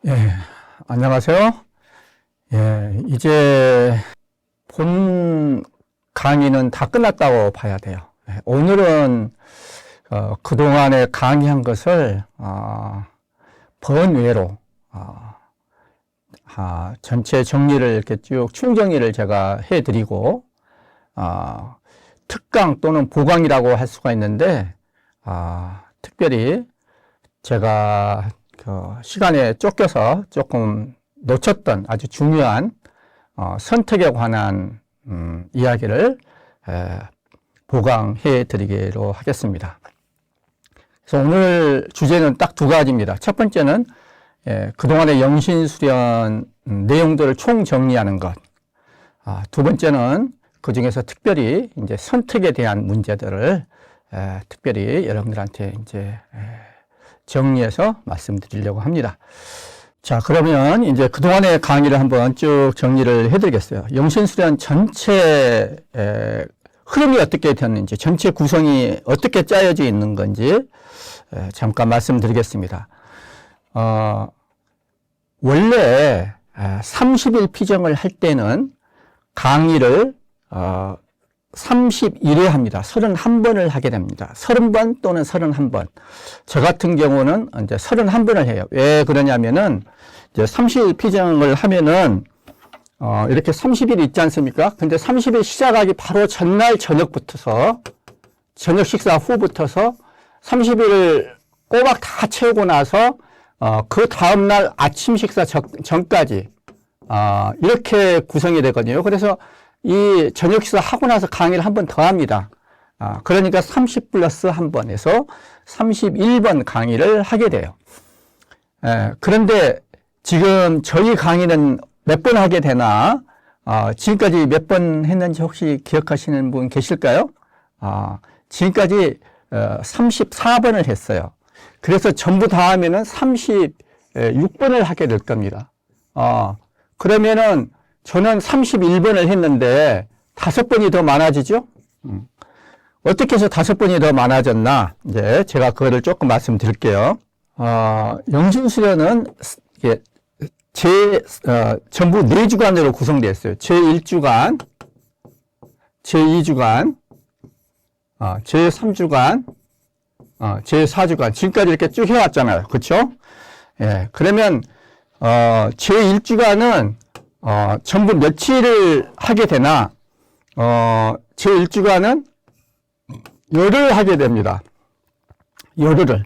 예, 안녕하세요. 예, 이제 본 강의는 다 끝났다고 봐야 돼요. 예, 오늘은 그동안에 강의한 것을 번외로 전체 정리를 이렇게 쭉 총정리를 제가 해드리고 특강 또는 보강이라고 할 수가 있는데 특별히 제가 시간에 쫓겨서 조금 놓쳤던 아주 중요한 선택에 관한 이야기를 보강해 드리기로 하겠습니다. 그래서 오늘 주제는 딱 두 가지입니다. 첫 번째는 그동안의 영신수련 내용들을 총정리하는 것. 두 번째는 그 중에서 특별히 이제 선택에 대한 문제들을 특별히 여러분들한테 이제 정리해서 말씀드리려고 합니다. 자, 그러면 이제 그동안의 강의를 한번 쭉 정리를 해드리겠어요. 영신수련 전체 흐름이 어떻게 되었는지, 전체 구성이 어떻게 짜여져 있는 건지 잠깐 말씀드리겠습니다. 원래 30일 피정을 할 때는 강의를 31회 합니다. 31번을 하게 됩니다. 30번 또는 31번. 저 같은 경우는 이제 31번을 해요. 왜 그러냐면은 이제 30일 피정을 하면은 이렇게 30일 있지 않습니까? 근데 30일 시작하기 바로 전날 저녁부터서 저녁 식사 후부터서 30일을 꼬박 다 채우고 나서 그 다음날 아침 식사 전까지 이렇게 구성이 되거든요. 그래서 이 저녁 식사 하고 나서 강의를 한 번 더 합니다. 그러니까 30 플러스 한 번에서 31번 강의를 하게 돼요. 그런데 지금 저희 강의는 몇 번 하게 되나, 지금까지 몇 번 했는지 혹시 기억하시는 분 계실까요? 지금까지 34번을 했어요. 그래서 전부 다 하면은 36번을 하게 될 겁니다. 그러면은 저는 31번을 했는데 5번이 더 많아지죠? 어떻게 해서 5번이 더 많아졌나? 이제 제가 그거를 조금 말씀드릴게요. 영신수련은 이게 전부 4주간으로 구성되어 있어요. 제1주간, 제2주간, 제3주간, 제4주간. 지금까지 이렇게 쭉 해왔잖아요. 그쵸? 예. 그러면, 제1주간은 전부 며칠을 하게 되나, 제1주간은 열흘 하게 됩니다. 열흘을.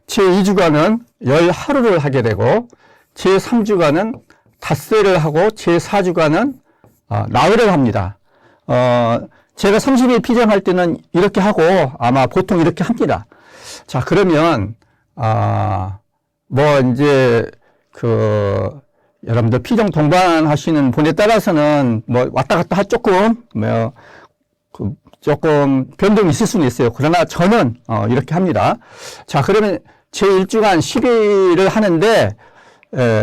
제2주간은 10하루를 하게 되고, 제3주간은 닷새를 하고, 제4주간은 나흘을 합니다. 제가 30일 피정할 때는 이렇게 하고, 아마 보통 이렇게 합니다. 자, 그러면, 이제, 여러분들 피정 동반하시는 분에 따라서는 왔다 갔다 조금 변동이 있을 수는 있어요. 그러나 저는 이렇게 합니다. 자, 그러면 제1주간 10일을 하는데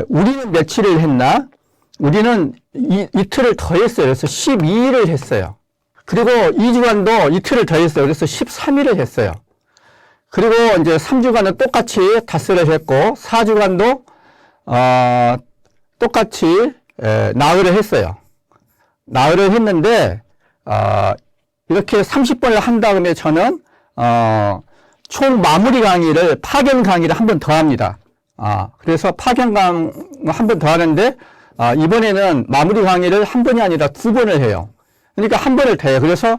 우리는 며칠을 했나? 우리는 이틀을 더 했어요. 그래서 12일을 했어요. 그리고 2주간도 이틀을 더 했어요. 그래서 13일을 했어요. 그리고 이제 3주간은 똑같이 닷새를 했고 4주간도 똑같이 나흘을 했어요. 나흘을 했는데 이렇게 30번을 한 다음에 저는 총 마무리 강의를 파견 강의를 한 번 더 합니다. 그래서 파견 강의 한 번 더 하는데 이번에는 마무리 강의를 한 번이 아니라 2번을 해요. 그러니까 한 번을 더 해요. 그래서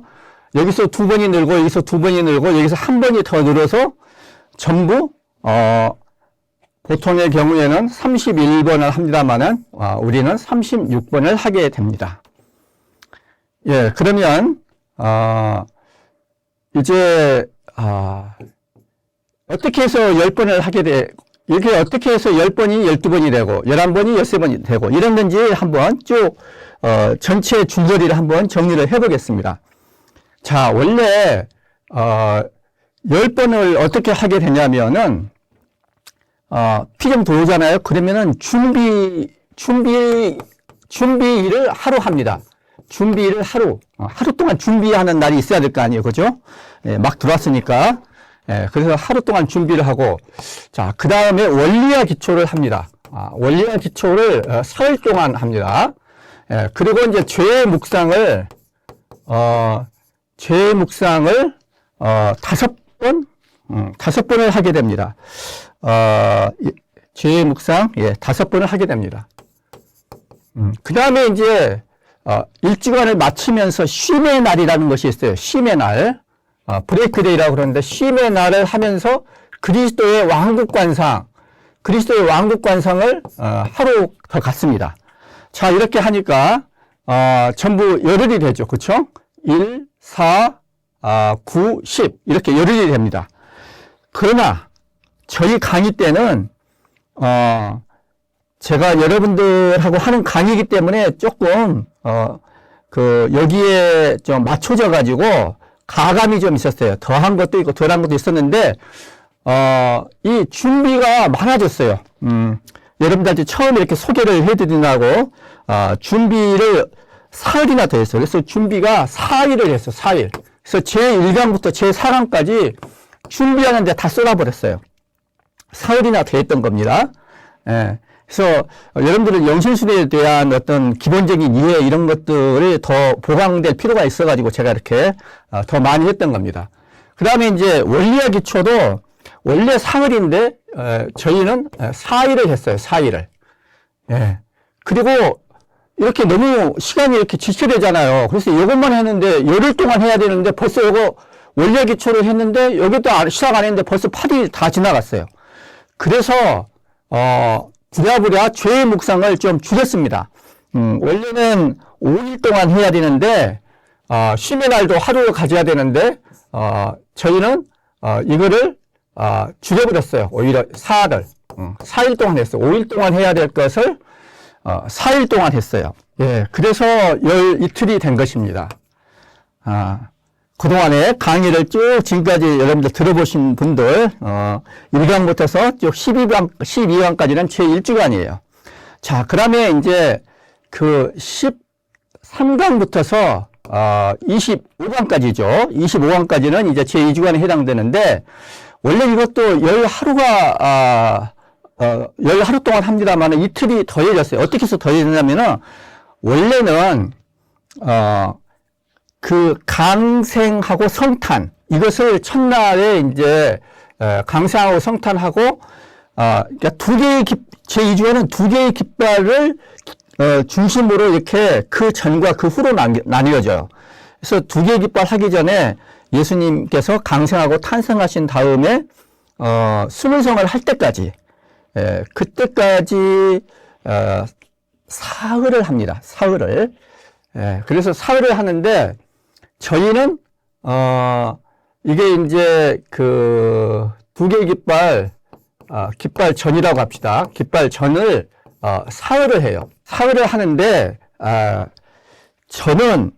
여기서 2번이 늘고 여기서 2번이 늘고 여기서 한 번이 더 늘어서 전부 보통의 경우에는 31번을 합니다만은 우리는 36번을 하게 됩니다. 예, 그러면 이제 어떻게 해서 10번을 하게 돼? 이렇게 어떻게 해서 10번이 12번이 되고 11번이 13번이 되고 이랬는지 한번 쭉 전체 줄거리를 한번 정리를 해보겠습니다. 자, 원래 10번을 어떻게 하게 되냐면은 피정 들어오잖아요. 그러면은 준비를 하루 합니다. 준비를 하루 동안 준비하는 날이 있어야 될 거 아니에요. 그죠? 예, 막 들어왔으니까. 예, 그래서 하루 동안 준비를 하고, 자, 그 다음에 원리와 기초를 합니다. 원리와 기초를 사흘 동안 합니다. 예, 그리고 이제 죄의 묵상을 다섯 번을 하게 됩니다. 죄의 묵상, 5번을 하게 됩니다. 그 다음에 이제, 일주간을 마치면서 쉼의 날이라는 것이 있어요. 쉼의 날. 브레이크데이라고 그러는데, 쉼의 날을 하면서 그리스도의 왕국관상을, 하루 더 갖습니다. 자, 이렇게 하니까, 전부 열흘이 되죠. 그쵸? 1, 4, 9, 10. 이렇게 열흘이 됩니다. 그러나, 저희 강의 때는, 제가 여러분들하고 하는 강의이기 때문에 조금, 여기에 좀 맞춰져 가지고 가감이 좀 있었어요. 더한 것도 있고 덜한 것도 있었는데, 이 준비가 많아졌어요. 여러분들한테 처음 이렇게 소개를 해드리려고, 준비를 사흘이나 더 했어요. 그래서 준비가 4일을 했어요. 4일. 그래서 제1강부터 제4강까지 준비하는데 다 쏟아버렸어요. 사흘이나 더 했던 겁니다. 예. 그래서 여러분들은 영신술에 대한 어떤 기본적인 이해 이런 것들이 더 보강될 필요가 있어가지고 제가 이렇게 더 많이 했던 겁니다. 그 다음에 이제 원리와 기초도 원래 사흘인데 저희는 4일을 했어요. 4일을. 예. 그리고 이렇게 너무 시간이 이렇게 지체되잖아요. 그래서 이것만 했는데 열흘 동안 해야 되는데 벌써 이거 원리와 기초를 했는데 여기도 시작 안 했는데 벌써 8일이 다 지나갔어요. 그래서 부랴부랴 죄의 묵상을 좀 줄였습니다. 원래는 5일 동안 해야 되는데 쉼의 날도 하루 가져야 되는데 저희는 이거를 줄여버렸어요. 오히려 4일 동안 했어요. 5일 동안 해야 될 것을 4일 동안 했어요. 예, 그래서 열 이틀이 된 것입니다. 그동안에 강의를 쭉 지금까지 여러분들 들어보신 분들, 1강부터서 쭉 12강까지는 제 1주간이에요. 자, 그 다음에 이제 그 13강부터서, 25강까지죠. 25강까지는 이제 제 2주간에 해당되는데, 원래 이것도 열 하루 동안 합니다만 이틀이 더해졌어요. 어떻게 해서 더해졌냐면은, 원래는, 그 강생하고 성탄 이것을 첫날에 이제 강생하고 성탄하고 그러니까 제2주에는 두 개의 깃발을 중심으로 이렇게 그 전과 그 후로 나뉘어져요. 그래서 두 개의 깃발 하기 전에 예수님께서 강생하고 탄생하신 다음에 수문성을 할 때까지 그때까지 사흘을 합니다. 사흘을. 그래서 사흘을 하는데 저희는 이게 이제 그 두 개의 깃발 전이라고 합시다. 깃발 전을 사흘을 해요. 사흘을 하는데 저희는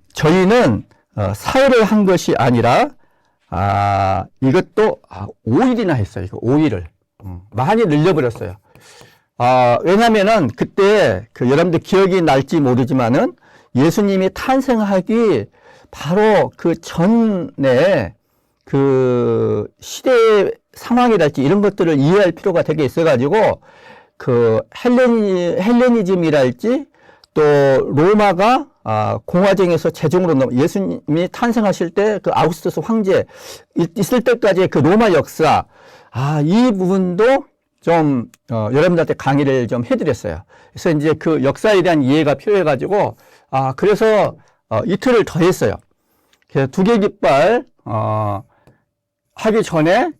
사흘을 한 것이 아니라 이것도 5일이나 했어요. 이거 5일을 많이 늘려버렸어요. 왜냐면은 그때 여러분들 기억이 날지 모르지만은 예수님이 탄생하기 바로 그 전에 그 시대의 상황이랄지 이런 것들을 이해할 필요가 되게 있어가지고 그 헬레니즘이랄지 또 로마가 공화정에서 제정으로 예수님이 탄생하실 때 그 아우구스투스 황제 있을 때까지의 그 로마 역사 이 부분도 좀 여러분들한테 강의를 좀 해드렸어요. 그래서 이제 그 역사에 대한 이해가 필요해가지고 그래서 이틀을 더 했어요. 그래서 두 개 깃발 하기 전에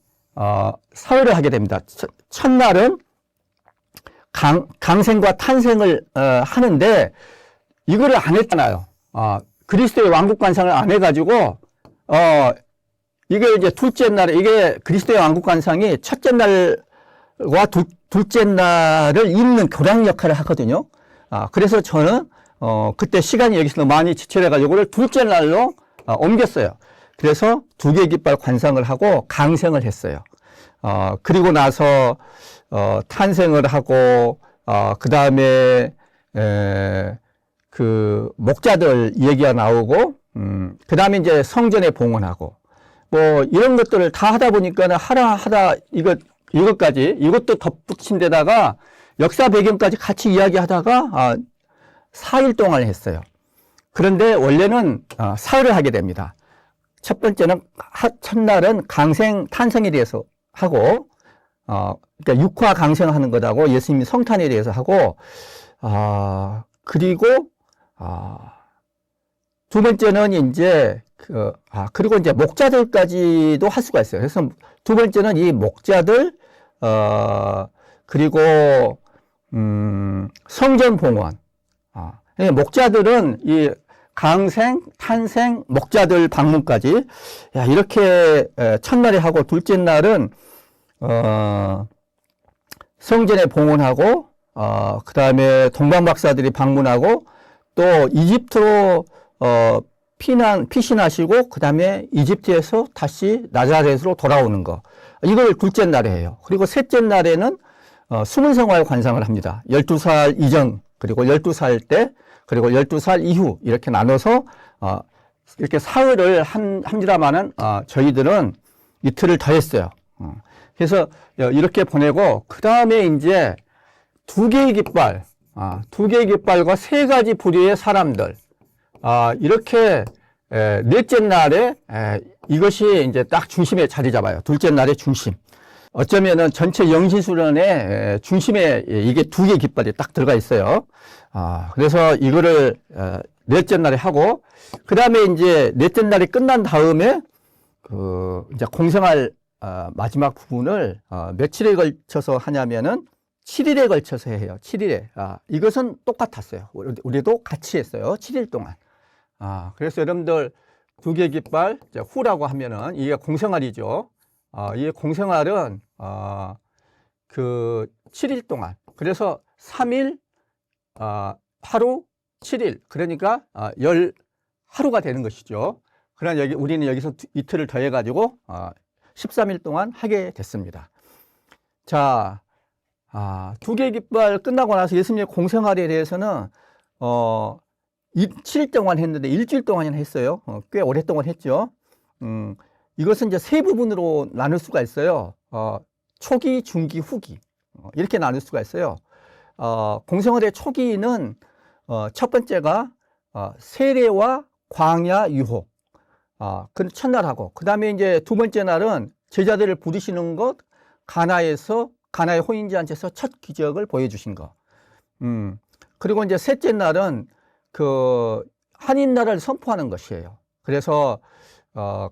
사흘을 하게 됩니다. 첫날은 강생과 탄생을 하는데 이거를 안 했잖아요. 그리스도의 왕국관상을 안 해가지고 이게 이제 둘째 날에 이게 그리스도의 왕국관상이 첫째 날과 둘째 날을 잇는 교량 역할을 하거든요. 그래서 저는 그때 시간이 여기서 많이 지체돼가지고 이거를 둘째 날로 옮겼어요. 그래서 두 개 깃발 관상을 하고 강생을 했어요. 그리고 나서 탄생을 하고 그 다음에 그 목자들 얘기가 나오고 그 다음에 이제 성전에 봉헌하고 뭐 이런 것들을 다 하다 보니까는 하다 이것도 덧붙인 데다가 역사 배경까지 같이 이야기하다가 4일 동안 했어요. 그런데 원래는 사흘을 하게 됩니다. 첫 번째는 첫날은 강생 탄생에 대해서 하고 그러니까 육화 강생하는 것하고 예수님이 성탄에 대해서 하고 그리고 두 번째는 이제 그리고 이제 목자들까지도 할 수가 있어요. 그래서 두 번째는 이 목자들 그리고 성전 봉헌. 목자들은 이 강생, 탄생, 목자들 방문까지 이렇게 첫날에 하고 둘째 날은 성전에 봉헌하고 그 다음에 동방박사들이 방문하고 또 이집트로 피신하시고 그 다음에 이집트에서 다시 나자렛으로 돌아오는 거, 이걸 둘째 날에 해요. 그리고 셋째 날에는 수문생활 관상을 합니다. 12살 이전, 그리고 12살 때, 그리고 12살 이후 이렇게 나눠서 이렇게 사흘을 합니다만은 저희들은 이틀을 더 했어요. 그래서 이렇게 보내고 그 다음에 이제 두 개의 깃발과 세 가지 부류의 사람들, 이렇게 넷째 날에 이것이 이제 딱 중심에 자리 잡아요. 둘째 날의 중심. 어쩌면은 전체 영신수련의 중심에 이게 두 개의 깃발이 딱 들어가 있어요. 그래서 이거를 넷째 날에 하고, 그 다음에 이제 넷째 날이 끝난 다음에 이제 공생활 마지막 부분을 며칠에 걸쳐서 하냐면은 7일에 걸쳐서 해요. 7일에. 이것은 똑같았어요. 우리도 같이 했어요. 7일 동안. 그래서 여러분들 두 개의 깃발, 후라고 하면은 이게 공생활이죠. 이 공생활은 그 7일 동안. 그래서 3일, 하루, 7일. 그러니까 10하루가 되는 것이죠. 그러나 우리는 여기서 이틀을 더해가지고 13일 동안 하게 됐습니다. 자, 두 개의 깃발 끝나고 나서 예수님의 공생활에 대해서는 7일 동안 했는데 일주일 동안이나 했어요. 꽤 오랫동안 했죠. 이것은 이제 세 부분으로 나눌 수가 있어요. 초기, 중기, 후기. 이렇게 나눌 수가 있어요. 공생활의 초기는 첫 번째가 세례와 광야 유혹. 그 첫날하고, 그 다음에 이제 두 번째 날은 제자들을 부르시는 것, 가나의 호인잔치에서 첫 기적을 보여주신 것. 그리고 이제 셋째 날은 그 한인나라를 선포하는 것이에요. 그래서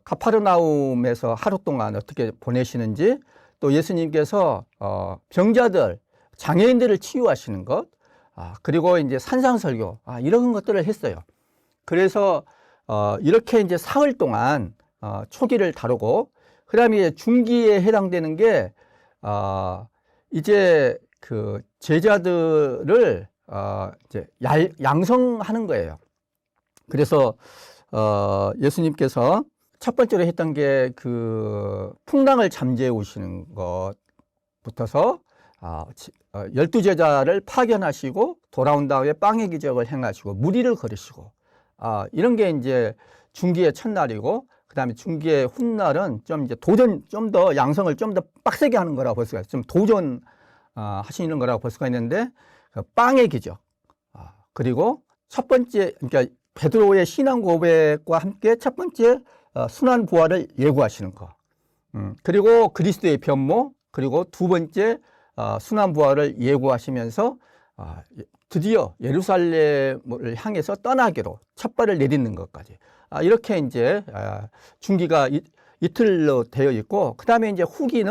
가파르나움에서 하루 동안 어떻게 보내시는지, 또 예수님께서 병자들, 장애인들을 치유하시는 것, 그리고 이제 산상설교, 이런 것들을 했어요. 그래서 이렇게 이제 사흘 동안 초기를 다루고, 그 다음에 중기에 해당되는 게 이제 그 제자들을 이제 양성하는 거예요. 그래서 예수님께서 첫 번째로 했던 게 그 풍랑을 잠재워 오시는 것부터서 12제자를 파견하시고 돌아온 다음에 빵의 기적을 행하시고 무리를 걸으시고, 이런 게 이제 중기의 첫날이고, 그 다음에 중기의 훗날은 좀 이제 좀 더 양성을 좀 더 빡세게 하는 거라고 볼 수가 있어요. 좀 도전 하시는 거라고 볼 수가 있는데, 빵의 기적, 그리고 첫 번째, 그러니까 베드로의 신앙 고백과 함께 첫 번째 순환 부활을 예고하시는 거, 그리고 그리스도의 변모, 그리고 두 번째 순환 부활을 예고하시면서 드디어 예루살렘을 향해서 떠나기로 첫 발을 내딛는 것까지, 이렇게 이제 중기가 이틀로 되어 있고, 그 다음에 이제 후기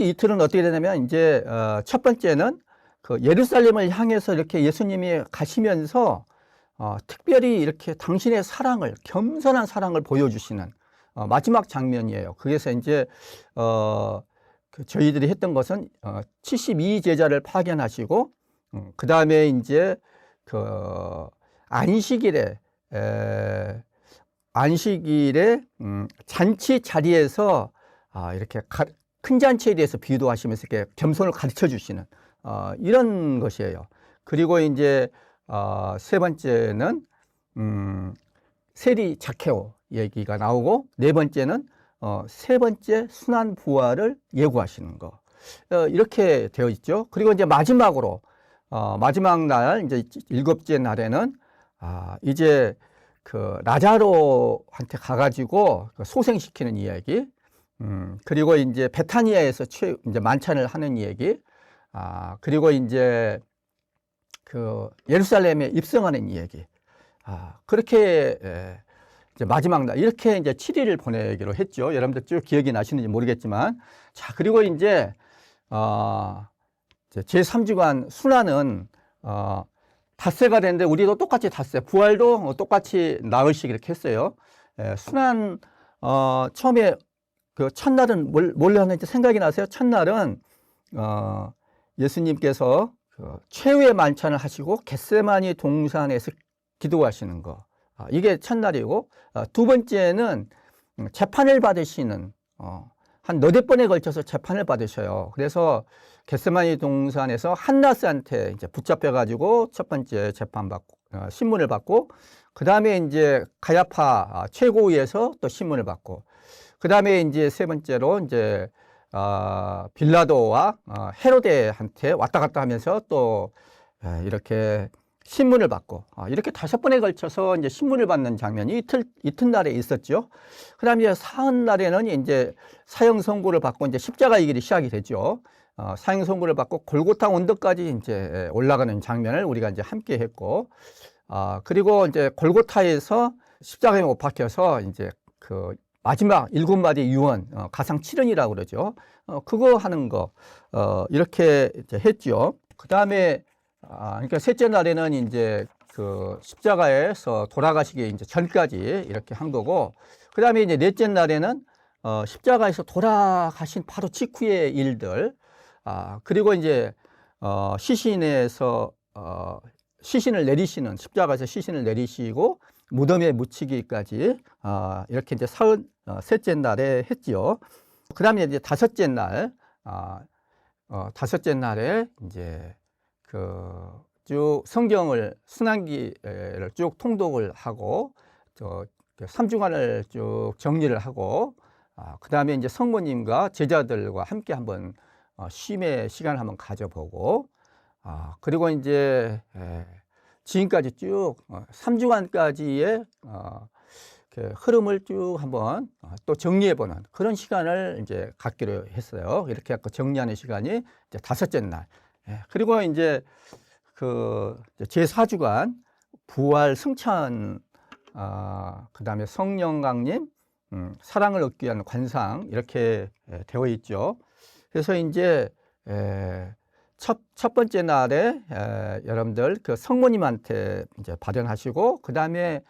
이틀은 어떻게 되냐면, 이제 첫 번째는 그 예루살렘을 향해서 이렇게 예수님이 가시면서 특별히 이렇게 당신의 사랑을, 겸손한 사랑을 보여주시는 마지막 장면이에요. 그래서 이제 저희들이 했던 것은 72제자를 파견하시고, 그 다음에 이제 그 안식일에 잔치 자리에서 이렇게 큰 잔치에 대해서 비유도하시면서 이렇게 겸손을 가르쳐 주시는 이런 것이에요. 그리고 이제 세 번째는 세리 자케오 얘기가 나오고, 네 번째는 세 번째 순환 부활을 예고하시는 거. 이렇게 되어 있죠. 그리고 이제 마지막으로, 마지막 날, 이제 일곱째 날에는, 이제 그 라자로한테 가가지고 소생시키는 이야기, 그리고 이제 베타니아에서 이제 만찬을 하는 이야기, 그리고 이제 그 예루살렘에 입성하는 이야기, 그렇게 이제 마지막 날 이렇게 이제 7일을 보내기로 했죠. 여러분들 쭉 기억이 나시는지 모르겠지만, 자 그리고 이제 제3주간 순환은 닷새가 됐는데 우리도 똑같이 닷새, 부활도 똑같이 나흘씩 이렇게 했어요. 순환 처음에 그 첫날은 뭘 하는지 생각이 나세요? 첫날은 예수님께서 그 최후의 만찬을 하시고 겟세마니 동산에서 기도하시는 거, 이게 첫날이고, 두 번째는 재판을 받으시는, 한 너댓 번에 걸쳐서 재판을 받으셔요. 그래서 겟세마니 동산에서 한나스한테 이제 붙잡혀가지고 첫 번째 재판받고, 신문을 받고, 그 다음에 이제 가야파 최고위에서 또 신문을 받고, 그 다음에 이제 세 번째로 이제 빌라도와 헤로데한테 왔다 갔다 하면서 또 이렇게 신문을 받고, 이렇게 5번에 걸쳐서 이제 신문을 받는 장면이 이튿날에 있었죠. 그 다음에 이제 사흘날에는 이제 사형 선고를 받고 이제 십자가의 길이 시작이 되죠. 사형 선고를 받고 골고타 언덕까지 이제 올라가는 장면을 우리가 이제 함께 했고, 그리고 이제 골고타에서 십자가에 못 박혀서 이제 그 마지막 7마디 유언, 가상 7언이라고 그러죠. 그거 하는 거, 이렇게 이제 했죠. 그 다음에 그러니까 셋째 날에는 이제 그 십자가에서 돌아가시기 이제 전까지 이렇게 한 거고, 그 다음에 이제 넷째 날에는 십자가에서 돌아가신 바로 직후의 일들, 그리고 이제 시신에서 시신을 내리시는, 십자가에서 시신을 내리시고 무덤에 묻히기까지 이렇게 이제 셋째 날에 했지요. 그 다음에 이제 다섯째 날, 다섯째 날에 이제 쭉 성경을 순환기를 쭉 통독을 하고, 3주간을 쭉 정리를 하고, 그 다음에 이제 성모님과 제자들과 함께 한번 쉼의 시간을 한번 가져보고, 그리고 이제 지금까지 쭉 3주간까지의 흐름을 쭉 한번 또 정리해보는 그런 시간을 이제 갖기로 했어요. 이렇게 해서 정리하는 시간이 이제 다섯째 날. 그리고 이제 그 제4주간 부활 승천, 그 다음에 성령 강림, 사랑을 얻기 위한 관상, 이렇게 되어 있죠. 그래서 이제 첫 번째 날에 여러분들 그 성모님한테 이제 발현하시고, 그 다음에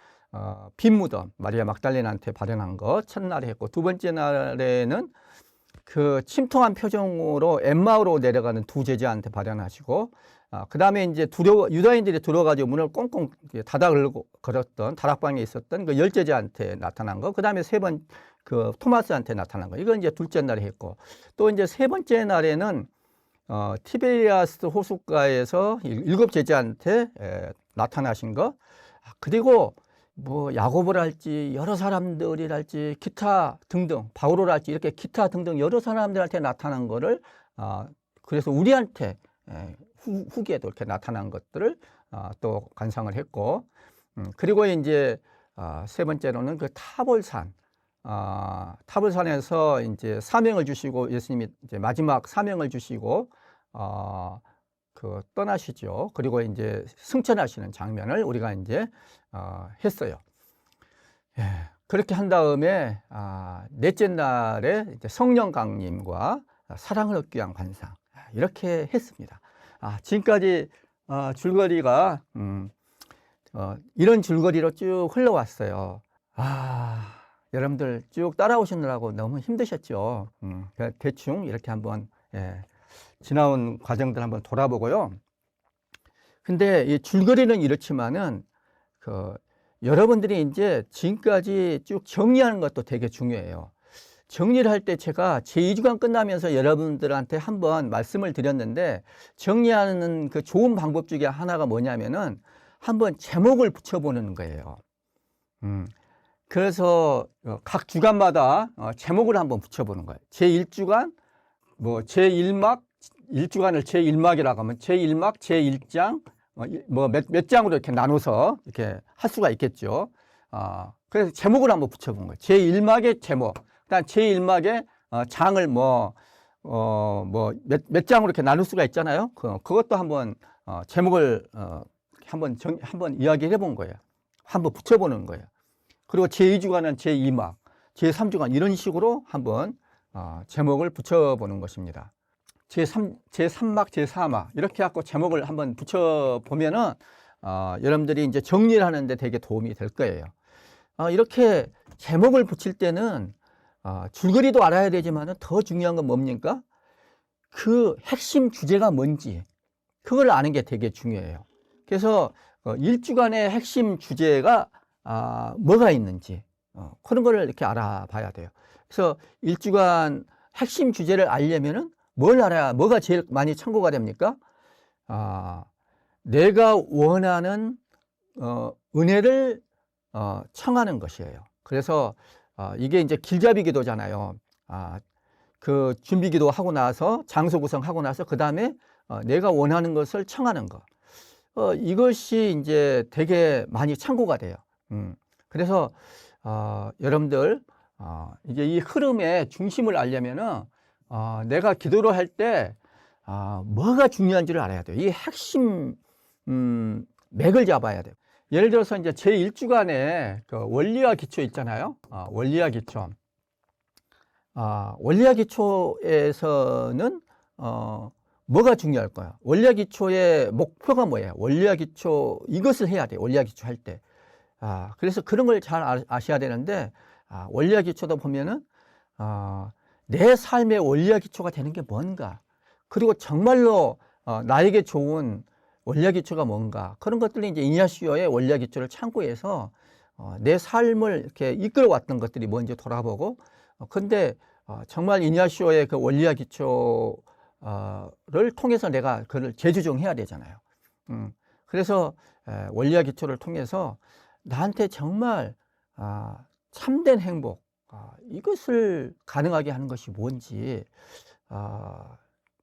빈 무덤 마리아 막달레나한테 발현한 거 첫날에 했고, 두 번째 날에는 그 침통한 표정으로 엠마오로 내려가는 두 제자한테 발현하시고, 그 다음에 이제 유다인들이 들어가지고 문을 꽁꽁 닫아 걸었던 다락방에 있었던 그 열제자한테 나타난 거, 그 다음에 세 번 그 토마스한테 나타난 거, 이건 이제 둘째 날에 했고, 또 이제 세 번째 날에는 티베리아스 호숫가에서 7 제자한테 나타나신 거, 그리고 뭐 야고보랄지 여러 사람들이랄지 기타 등등, 바오로랄지 이렇게 기타 등등 여러 사람들한테 나타난 거를, 그래서 우리한테 후기에도 이렇게 나타난 것들을 또 관상을 했고, 그리고 이제 세 번째로는 그 타볼산, 타볼산에서 이제 사명을 주시고, 예수님이 이제 마지막 사명을 주시고 그 떠나시죠. 그리고 이제 승천하시는 장면을 우리가 이제 했어요. 그렇게 한 다음에 넷째 날에 이제 성령 강림과 사랑을 얻기 위한 관상, 이렇게 했습니다. 지금까지 줄거리가 이런 줄거리로 쭉 흘러왔어요. 여러분들 쭉 따라오시느라고 너무 힘드셨죠. 대충 이렇게 한번 지나온 과정들 한번 돌아보고요. 근데 이 줄거리는 이렇지만은 여러분들이 이제 지금까지 쭉 정리하는 것도 되게 중요해요. 정리를 할 때 제가 제2주간 끝나면서 여러분들한테 한번 말씀을 드렸는데, 정리하는 그 좋은 방법 중에 하나가 뭐냐면은 한번 제목을 붙여보는 거예요. 그래서 각 주간마다 제목을 한번 붙여보는 거예요. 제1주간 뭐 제1막, 일주간을 제1막이라고 하면 제1막, 제1장, 뭐 몇 장으로 이렇게 나눠서 이렇게 할 수가 있겠죠. 그래서 제목을 한번 붙여본 거예요. 제1막의 제목. 그다음 제1막의 장을 몇 장으로 이렇게 나눌 수가 있잖아요. 그것도 한번 제목을 한번 이야기를 해본 거예요. 한번 붙여보는 거예요. 그리고 제2주간은 제2막, 제3주간 이런 식으로 한번 제목을 붙여보는 것입니다. 제3막, 제4막 이렇게 갖고 제목을 한번 붙여보면은 여러분들이 이제 정리를 하는데 되게 도움이 될 거예요. 이렇게 제목을 붙일 때는 줄거리도 알아야 되지만 더 중요한 건 뭡니까? 그 핵심 주제가 뭔지 그걸 아는 게 되게 중요해요. 그래서 1주간의 핵심 주제가 뭐가 있는지 그런 걸 이렇게 알아봐야 돼요. 그래서 1주간 핵심 주제를 알려면은 뭘 알아야, 뭐가 제일 많이 참고가 됩니까? 내가 원하는 은혜를 청하는 것이에요. 그래서 이게 이제 길잡이 기도잖아요. 그 준비 기도 하고 나서 장소 구성하고 나서 그 다음에 내가 원하는 것을 청하는 것. 이것이 이제 되게 많이 참고가 돼요. 그래서 여러분들 이제 이 흐름의 중심을 알려면은 내가 기도를 할 때 뭐가 중요한지를 알아야 돼요. 이 핵심 맥을 잡아야 돼요. 예를 들어서 이제 제1주간에 그 원리와 기초 있잖아요. 원리와 기초. 원리와 기초에서는 뭐가 중요할까요? 원리와 기초의 목표가 뭐예요? 원리와 기초 이것을 해야 돼요. 원리와 기초 할 때. 그래서 그런 걸 잘 아셔야 되는데 원리와 기초도 보면은 내 삶의 원리와 기초가 되는 게 뭔가, 그리고 정말로 나에게 좋은 원리와 기초가 뭔가, 그런 것들이 이제 이냐시오의 원리와 기초를 참고해서 내 삶을 이렇게 이끌어왔던 것들이 뭔지 돌아보고, 근데 정말 이냐시오의 그 원리와 기초를 통해서 내가 그걸 재조정해야 되잖아요. 그래서 원리와 기초를 통해서 나한테 정말 참된 행복, 이것을 가능하게 하는 것이 뭔지,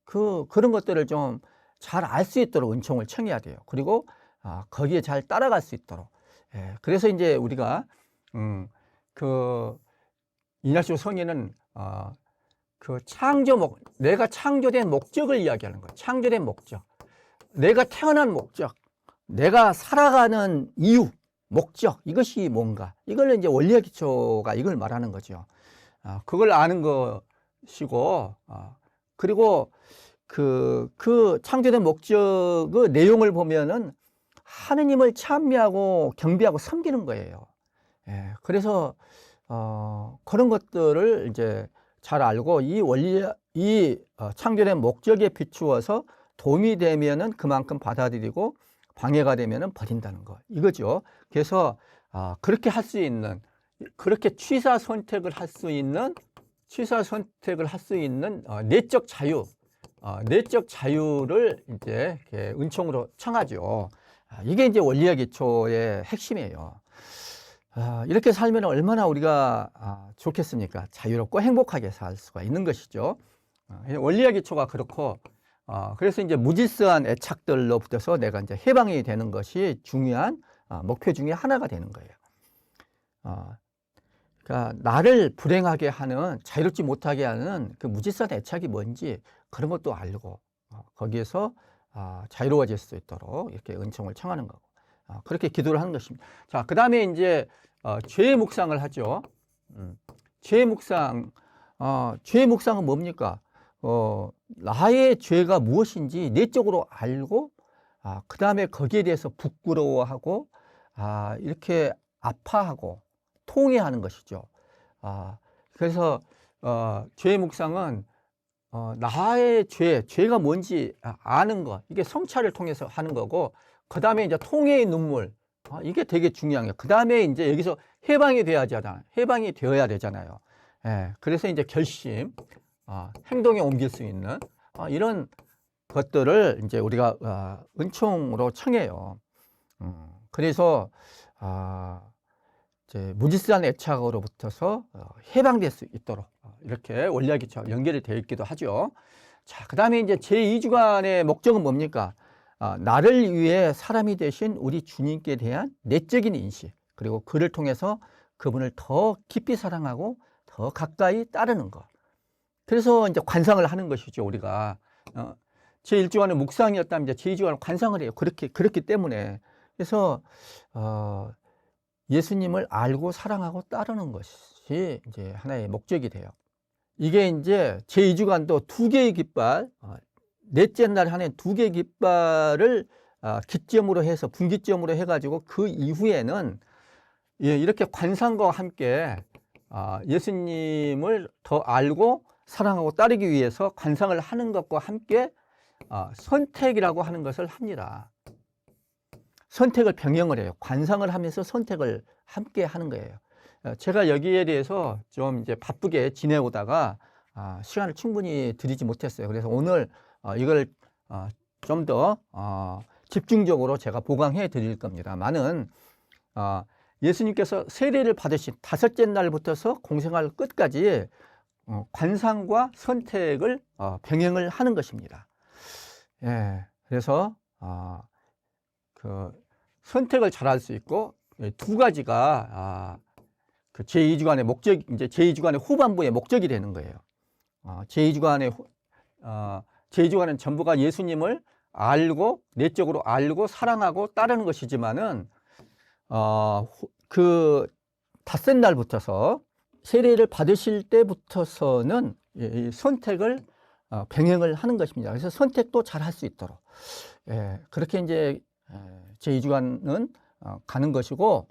그런 것들을 좀 잘 알 수 있도록 은총을 청해야 돼요. 그리고 거기에 잘 따라갈 수 있도록. 그래서 이제 우리가 그 이냐시오 성인은 그 내가 창조된 목적을 이야기하는 거예요. 창조된 목적, 내가 태어난 목적, 내가 살아가는 이유, 목적, 이것이 뭔가, 이걸 이제 원리와 기초가 이걸 말하는 거죠. 그걸 아는 것이고, 그리고 그 창조된 목적의 내용을 보면은 하느님을 찬미하고 경배하고 섬기는 거예요. 그래서 그런 것들을 이제 잘 알고 이 창조된 목적에 비추어서 도움이 되면은 그만큼 받아들이고 방해가 되면은 버린다는 거, 이거죠. 그래서 그렇게 할 수 있는, 그렇게 취사 선택을 할 수 있는 내적 자유, 내적 자유를 이제 은총으로 청하죠. 이게 이제 원리와 기초의 핵심이에요. 이렇게 살면 얼마나 우리가 좋겠습니까? 자유롭고 행복하게 살 수가 있는 것이죠. 원리와 기초가 그렇고, 그래서 이제 무질서한 애착들로 붙어서 내가 이제 해방이 되는 것이 중요한 목표 중에 하나가 되는 거예요. 그러니까 나를 불행하게 하는, 자유롭지 못하게 하는 그 무질서한 애착이 뭔지 그런 것도 알고 거기에서 자유로워질 수 있도록 이렇게 은총을 청하는 거고, 그렇게 기도를 하는 것입니다. 자, 그 다음에 이제 죄의 묵상을 하죠. 죄의 묵상은 뭡니까? 나의 죄가 무엇인지 내적으로 알고, 그 다음에 거기에 대해서 부끄러워하고, 이렇게 아파하고 통회하는 것이죠. 그래서 죄의 묵상은 나의 죄가 뭔지 아는 것, 이게 성찰을 통해서 하는 거고, 그 다음에 이제 통회의 눈물, 이게 되게 중요한 거예요. 그 다음에 이제 여기서 해방이 되어야 되잖아요. 그래서 이제 결심, 행동에 옮길 수 있는 이런 것들을 이제 우리가 은총으로 청해요. 그래서 이제 무질서한 애착으로부터서 해방될 수 있도록 이렇게 원리학이 연결이 되어 있기도 하죠. 자, 그 다음에 이제 제2주간의 목적은 뭡니까? 나를 위해 사람이 되신 우리 주님께 대한 내적인 인식, 그리고 그를 통해서 그분을 더 깊이 사랑하고 더 가까이 따르는 것. 그래서 이제 관상을 하는 것이죠, 우리가. 제1주간은 묵상이었다면 이제 제2주간은 관상을 해요. 그렇기 때문에. 그래서, 예수님을 알고 사랑하고 따르는 것이 이제 하나의 목적이 돼요. 이게 이제 제2주간도 두 개의 깃발, 넷째 날 하는 두 개의 깃발을 기점으로 해서, 분기점으로 해가지고 그 이후에는 이렇게 관상과 함께 예수님을 더 알고 사랑하고 따르기 위해서 관상을 하는 것과 함께 선택이라고 하는 것을 합니다. 선택을 병행을 해요. 관상을 하면서 선택을 함께 하는 거예요. 제가 여기에 대해서 좀 이제 바쁘게 지내오다가 시간을 충분히 드리지 못했어요. 그래서 오늘 이걸 좀 더 집중적으로 제가 보강해 드릴 겁니다만은 예수님께서 세례를 받으신 다섯째 날부터서 공생활 끝까지 관상과 선택을 병행을 하는 것입니다. 예, 그래서 그 선택을 잘할 수 있고 두 가지가 그 제2주간의 목적, 이제 제2주간의 후반부의 목적이 되는 거예요. 제2주간은 전부가 예수님을 알고 내적으로 알고 사랑하고 따르는 것이지만은 그 닷새 날부터서 세례를 받으실 때부터서는 이 선택을 병행을 하는 것입니다. 그래서 선택도 잘 할 수 있도록 그렇게 이제 제2주간은 가는 것이고,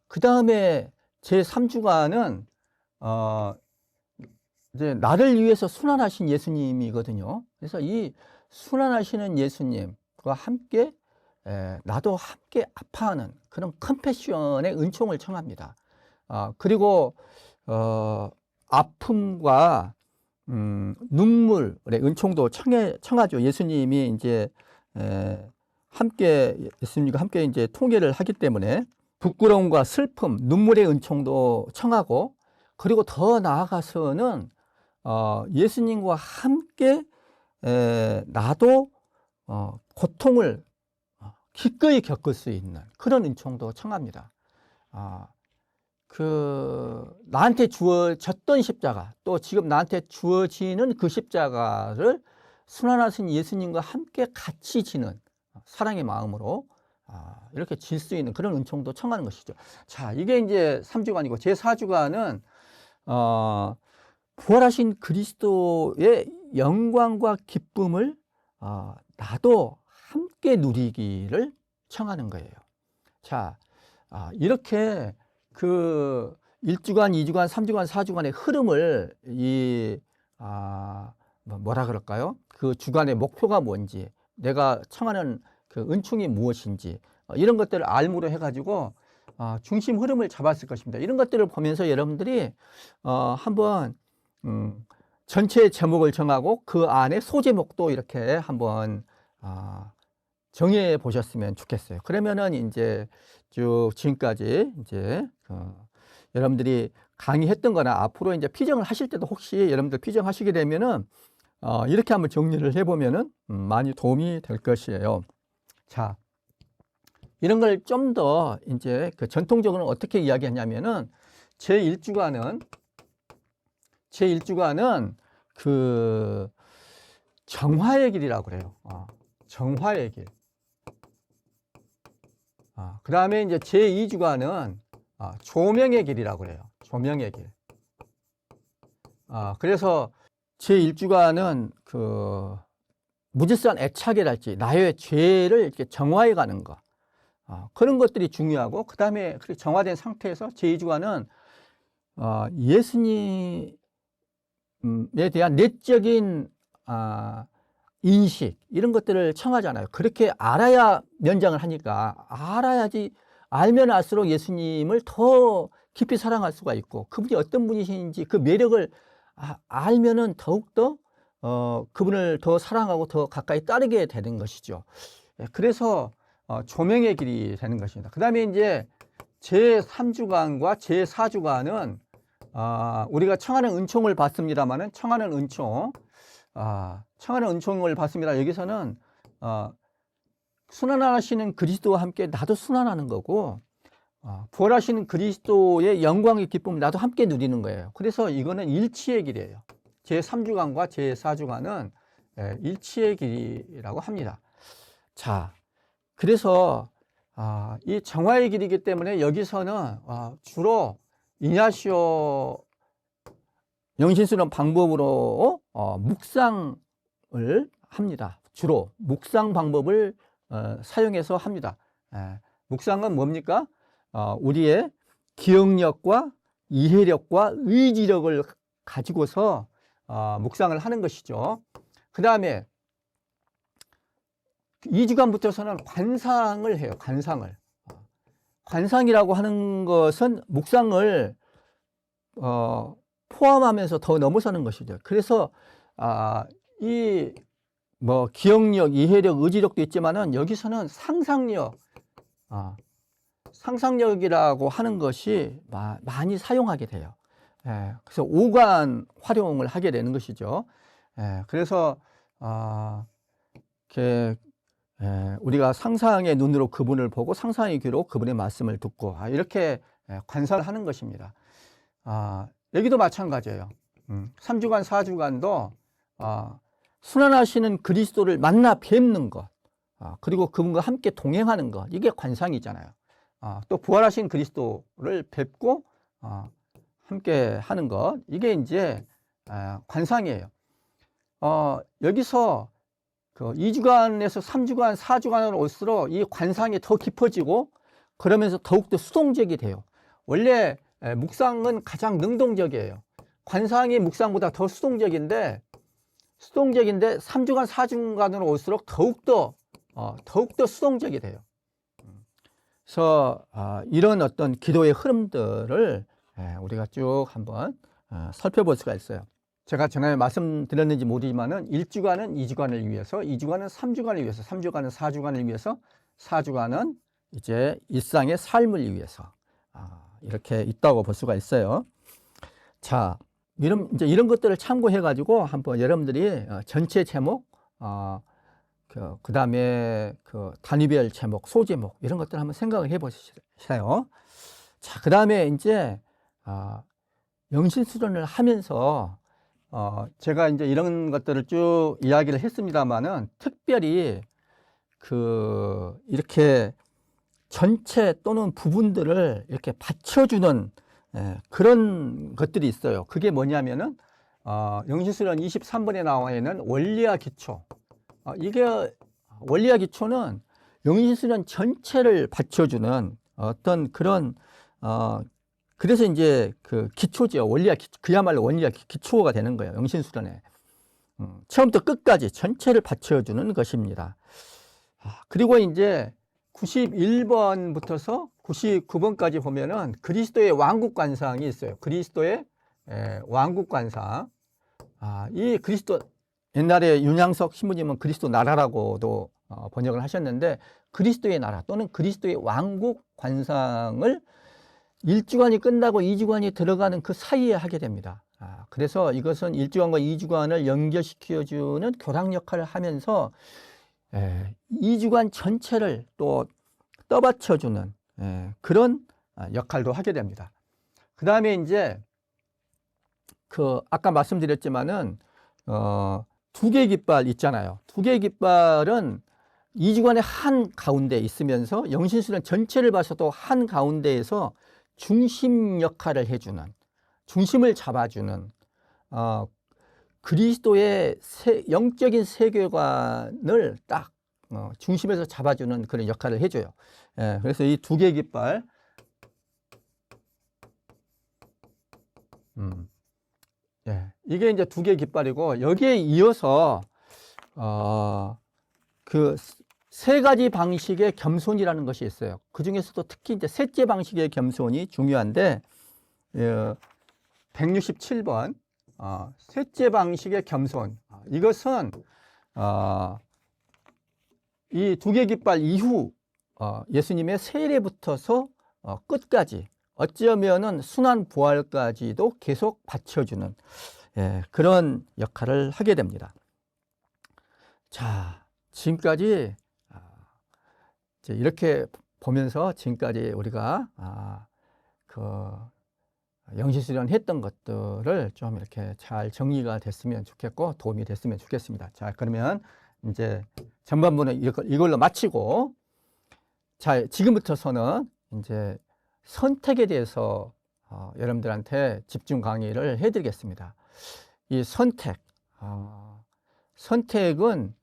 그 다음에 제3주간은 이제 나를 위해서 순환하신 예수님이거든요. 그래서 이 순환하시는 예수님과 함께 나도 함께 아파하는 그런 컴패션의 은총을 청합니다. 그리고 아픔과 눈물의 은총도 청하죠. 예수님이 이제 예수님과 함께 이제 통회를 하기 때문에 부끄러움과 슬픔, 눈물의 은총도 청하고, 그리고 더 나아가서는 예수님과 함께 나도 고통을 기꺼이 겪을 수 있는 그런 은총도 청합니다. 나한테 주어졌던 십자가, 또 지금 나한테 주어지는 그 십자가를 순환하신 예수님과 함께 같이 지는 사랑의 마음으로 이렇게 질 수 있는 그런 은총도 청하는 것이죠. 자, 이게 이제 3주간이고, 제4주간은 부활하신 그리스도의 영광과 기쁨을 나도 함께 누리기를 청하는 거예요. 자, 이렇게 그 1주간, 2주간, 3주간, 4주간의 흐름을 뭐라 그럴까요? 그 주간의 목표가 뭔지, 내가 청하는 그 은총이 무엇인지, 이런 것들을 알므로 해가지고 중심 흐름을 잡았을 것입니다. 이런 것들을 보면서 여러분들이 한번 전체 제목을 정하고 그 안에 소제목도 이렇게 한번 정해 보셨으면 좋겠어요. 그러면은 이제 쭉 지금까지 이제 여러분들이 강의했던 거나 앞으로 이제 피정을 하실 때도 혹시 여러분들 피정하시게 되면은 이렇게 한번 정리를 해보면은 많이 도움이 될 것이에요. 자, 이런 걸 좀 더 이제 그 전통적으로는 어떻게 이야기하냐면은 제1주간은 그 정화의 길이라고 그래요. 정화의 길. 그 다음에 이제 제2주간은 조명의 길이라고 그래요. 조명의 길. 그래서 제1주간은 그 무질서한 애착이랄지 나의 죄를 이렇게 정화해 가는 것, 그런 것들이 중요하고, 그 다음에 정화된 상태에서 제2주간은 예수님에 대한 내적인 인식, 이런 것들을 청하잖아요. 그렇게 알아야 면장을 하니까, 알아야지, 알면 알수록 예수님을 더 깊이 사랑할 수가 있고, 그분이 어떤 분이신지 그 매력을 알면은 더욱더 그분을 더 사랑하고 더 가까이 따르게 되는 것이죠. 그래서 조명의 길이 되는 것입니다. 그 다음에 이제 제3주간과 제4주간은 우리가 청하는 은총을 받습니다만은 청하는 은총을 받습니다. 여기서는 순환하시는 그리스도와 함께 나도 순환하는 거고 부활하시는 그리스도의 영광의 기쁨을 나도 함께 누리는 거예요. 그래서 이거는 일치의 길이에요. 제3주간과 제4주간은 일치의 길이라고 합니다. 자, 그래서 이 정화의 길이기 때문에 여기서는 주로 이냐시오 영신스러운 방법으로 묵상을 합니다. 주로 묵상 방법을 사용해서 합니다. 묵상은 뭡니까? 우리의 기억력과 이해력과 의지력을 가지고서 묵상을 하는 것이죠. 그 다음에 2주간부터서는 관상을 해요. 관상이라고 하는 것은 묵상을 포함하면서 더 넘어서는 것이죠. 그래서 이 기억력, 이해력, 의지력도 있지만은 여기서는 상상력이라고 하는 것이 많이 사용하게 돼요. 그래서 오간 활용을 하게 되는 것이죠. 그래서 우리가 상상의 눈으로 그분을 보고 상상의 귀로 그분의 말씀을 듣고 이렇게 관사를 하는 것입니다. 여기도 마찬가지예요. 3주간, 4주간도 순환하시는 그리스도를 만나 뵙는 것, 그리고 그분과 함께 동행하는 것, 이게 관상이잖아요. 또 부활하신 그리스도를 뵙고 함께 하는 것, 이게 이제 관상이에요. 여기서 그 2주간에서 3주간, 4주간으로 올수록 이 관상이 더 깊어지고 그러면서 더욱더 수동적이 돼요. 원래 묵상은 가장 능동적이에요. 관상이 묵상보다 더 수동적인데 3주간, 4주간으로 올수록 더욱더 수동적이 돼요. 그래서 이런 어떤 기도의 흐름들을 우리가 쭉 한번 살펴볼 수가 있어요. 제가 전에 말씀드렸는지 모르지만은 1주간은 2주간을 위해서, 2주간은 3주간을 위해서, 3주간은 4주간을 위해서, 4주간은 이제 일상의 삶을 위해서 이렇게 있다고 볼 수가 있어요. 자, 이런 것들을 참고해 가지고 한번 여러분들이 전체 제목, 그 다음에 그 단위별 제목, 소제목 이런 것들 한번 생각을 해 보세요. 자, 그 다음에 이제 영신수련을 하면서 제가 이제 이런 것들을 쭉 이야기를 했습니다만은 특별히 이렇게 전체 또는 부분들을 이렇게 받쳐주는 그런 것들이 있어요. 그게 뭐냐면은 영신수련 23번에 나와 있는 원리와 기초. 이게 원리와 기초는 영신수련 전체를 받쳐주는 어떤 그런 그래서 이제 그 기초죠. 원리와 기초, 그야말로 원리와 기초가 되는 거예요. 영신수련에 처음부터 끝까지 전체를 받쳐주는 것입니다. 그리고 이제 91번부터서 99번까지 보면은 그리스도의 왕국관상이 있어요. 그리스도의 왕국관상. 이 그리스도, 옛날에 윤양석 신부님은 그리스도 나라라고도 번역을 하셨는데 그리스도의 나라 또는 그리스도의 왕국관상을 1주간이 끝나고 2주간이 들어가는 그 사이에 하게 됩니다. 그래서 이것은 1주간과 2주간을 연결시켜주는 교랑 역할을 하면서 2주간 전체를 또 떠받쳐주는 그런 역할도 하게 됩니다. 그 다음에 이제 아까 말씀드렸지만은 두 개의 깃발 있잖아요. 두 개의 깃발은 2주간의 한 가운데 있으면서 영신수련 전체를 봐서도 한 가운데에서 중심 역할을 해주는, 중심을 잡아주는 그리스도의 영적인 세계관을 딱 중심에서 잡아주는 그런 역할을 해줘요. 그래서 이 두 개의 깃발, 이게 이제 두 개의 깃발이고 여기에 이어서 그 세 가지 방식의 겸손이라는 것이 있어요. 그 중에서도 특히 이제 셋째 방식의 겸손이 중요한데 167번 셋째 방식의 겸손, 이것은 이 두 개 깃발 이후 예수님의 세례부터서 끝까지 어쩌면은 순환 부활까지도 계속 받쳐주는 그런 역할을 하게 됩니다. 자, 지금까지 이제 이렇게 보면서 지금까지 우리가 영시수련 했던 것들을 좀 이렇게 잘 정리가 됐으면 좋겠고 도움이 됐으면 좋겠습니다. 자, 그러면 이제 전반부는 이걸로 마치고, 자, 지금부터서는 이제 선택에 대해서 여러분들한테 집중 강의를 해드리겠습니다. 이 선택은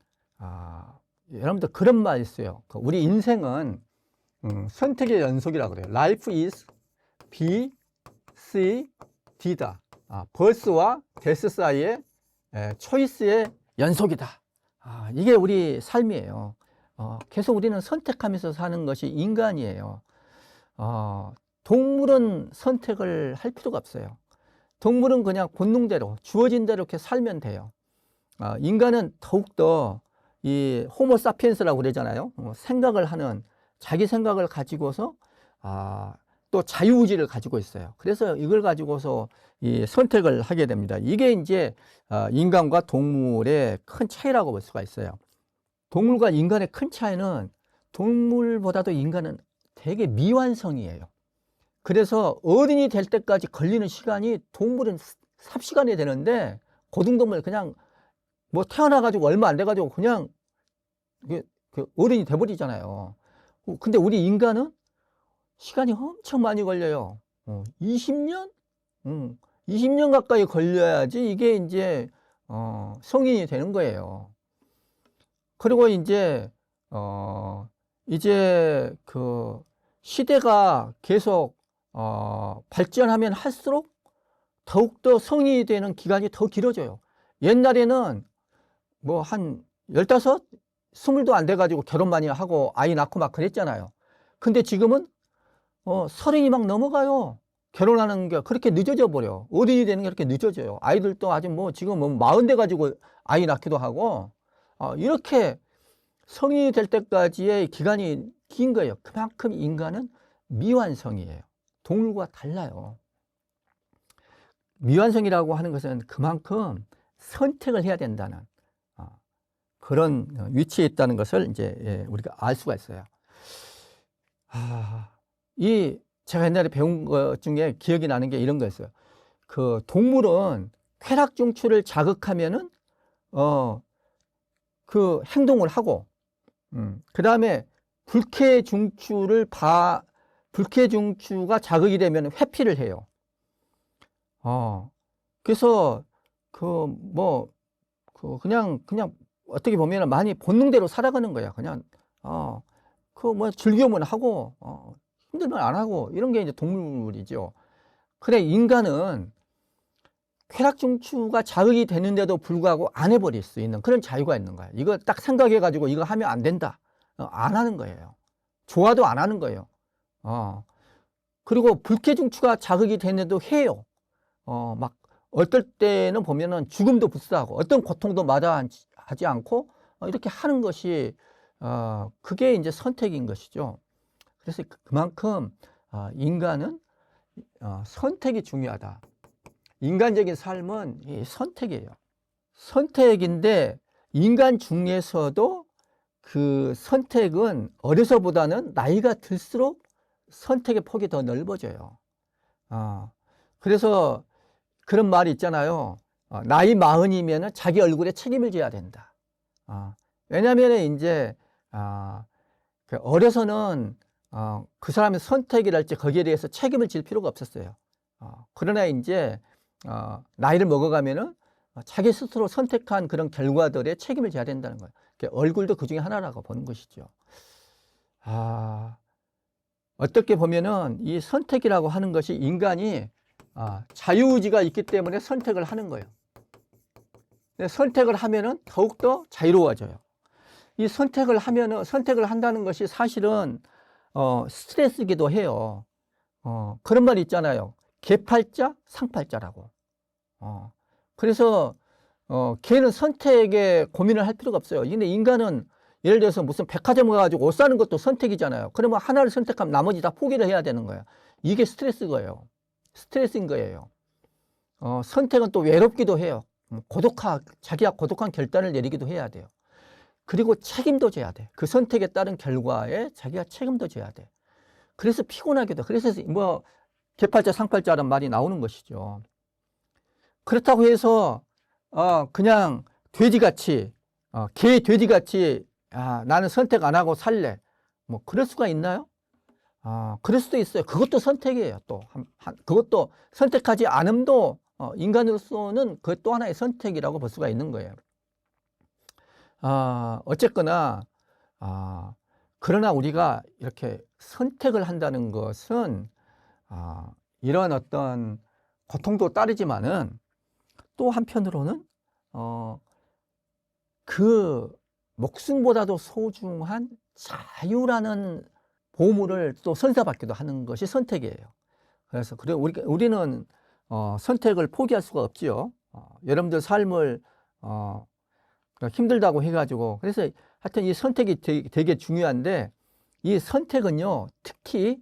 여러분들 그런 말 있어요. 우리 인생은 선택의 연속이라고 그래요. Life is B, C, D다. birth와 death 사이의 초이스의 연속이다. 이게 우리 삶이에요. 계속 우리는 선택하면서 사는 것이 인간이에요. 동물은 선택을 할 필요가 없어요. 동물은 그냥 본능대로 주어진 대로 이렇게 살면 돼요. 인간은 더욱더 이 호모사피엔스라고 그러잖아요. 생각을 하는, 자기 생각을 가지고서 또 자유의지를 가지고 있어요. 그래서 이걸 가지고서 이 선택을 하게 됩니다. 이게 이제 인간과 동물의 큰 차이라고 볼 수가 있어요. 동물과 인간의 큰 차이는 동물보다도 인간은 되게 미완성이에요. 그래서 어른이 될 때까지 걸리는 시간이 동물은 삽시간이 되는데, 고등동물 그냥 뭐 태어나가지고 얼마 안 돼가지고 그냥 어른이 돼버리잖아요. 근데 우리 인간은 시간이 엄청 많이 걸려요. 20년? 20년 가까이 걸려야지 이게 이제 성인이 되는 거예요. 그리고 이제 그 시대가 계속 발전하면 할수록 더욱더 성인이 되는 기간이 더 길어져요. 옛날에는 뭐 한 15, 20도 안 돼가지고 결혼 많이 하고 아이 낳고 막 그랬잖아요. 근데 지금은 30이 막 넘어가요. 결혼하는 게 그렇게 늦어져 버려. 어른이 되는 게 그렇게 늦어져요. 아이들도 아직 뭐 지금 뭐 40 돼가지고 아이 낳기도 하고, 이렇게 성인이 될 때까지의 기간이 긴 거예요. 그만큼 인간은 미완성이에요. 동물과 달라요. 미완성이라고 하는 것은 그만큼 선택을 해야 된다는 그런 위치에 있다는 것을 이제 우리가 알 수가 있어요. 제가 옛날에 배운 것 중에 기억이 나는 게 이런 거였어요. 그 동물은 쾌락중추를 자극하면은 그 행동을 하고, 그 다음에 불쾌중추가 자극이 되면 회피를 해요. 그래서 그냥 어떻게 보면 많이 본능대로 살아가는 거야. 그냥 즐기면 하고 힘들면 안 하고, 이런 게 이제 동물이죠. 그래, 인간은 쾌락중추가 자극이 되는데도 불구하고 안 해버릴 수 있는 그런 자유가 있는 거야. 이거 딱 생각해가지고 이거 하면 안 된다, 안 하는 거예요. 좋아도 안 하는 거예요. 그리고 불쾌중추가 자극이 되는데도 해요. 막 어떨 때는 보면은 죽음도 불사하고 어떤 고통도 마다하지 않고 이렇게 하는 것이 그게 이제 선택인 것이죠. 그래서 그만큼 인간은 선택이 중요하다. 인간적인 삶은 이 선택이에요. 선택인데 인간 중에서도 그 선택은 어려서보다는 나이가 들수록 선택의 폭이 더 넓어져요. 그래서 그런 말이 있잖아요. 나이 40이면 자기 얼굴에 책임을 져야 된다. 왜냐하면 이제 어려서는 그 사람의 선택이랄지 거기에 대해서 책임을 질 필요가 없었어요. 그러나 이제 나이를 먹어가면은 자기 스스로 선택한 그런 결과들에 책임을 져야 된다는 거예요. 얼굴도 그 중에 하나라고 보는 것이죠. 어떻게 보면은 이 선택이라고 하는 것이 인간이 자유의지가 있기 때문에 선택을 하는 거예요. 선택을 하면은 더욱더 자유로워져요. 이 선택을 한다는 것이 사실은 스트레스이기도 해요. 그런 말이 있잖아요. 개팔자, 상팔자라고. 그래서 걔는 선택에 고민을 할 필요가 없어요. 근데 인간은 예를 들어서 무슨 백화점 가가지고 옷 사는 것도 선택이잖아요. 그러면 하나를 선택하면 나머지 다 포기를 해야 되는 거예요. 이게 스트레스인 거예요. 선택은 또 외롭기도 해요. 자기가 고독한 결단을 내리기도 해야 돼요. 그리고 책임도 져야 돼. 그 선택에 따른 결과에 자기가 책임도 져야 돼. 그래서 피곤하기도. 그래서 뭐 개팔자 상팔자라는 말이 나오는 것이죠. 그렇다고 해서 그냥 돼지같이 개 돼지같이 나는 선택 안 하고 살래. 뭐 그럴 수가 있나요? 그럴 수도 있어요. 그것도 선택이에요. 또 그것도 선택하지 않음도 인간으로서는 그것도 하나의 선택이라고 볼 수가 있는 거예요. 어쨌거나 그러나 우리가 이렇게 선택을 한다는 것은 이런 어떤 고통도 따르지만은 또 한편으로는 그 목숨보다도 소중한 자유라는 보물을 또 선사받기도 하는 것이 선택이에요. 그래서 우리는 선택을 포기할 수가 없지요. 여러분들 삶을 힘들다고 해가지고 그래서 하여튼 이 선택이 되게 중요한데 이 선택은요 특히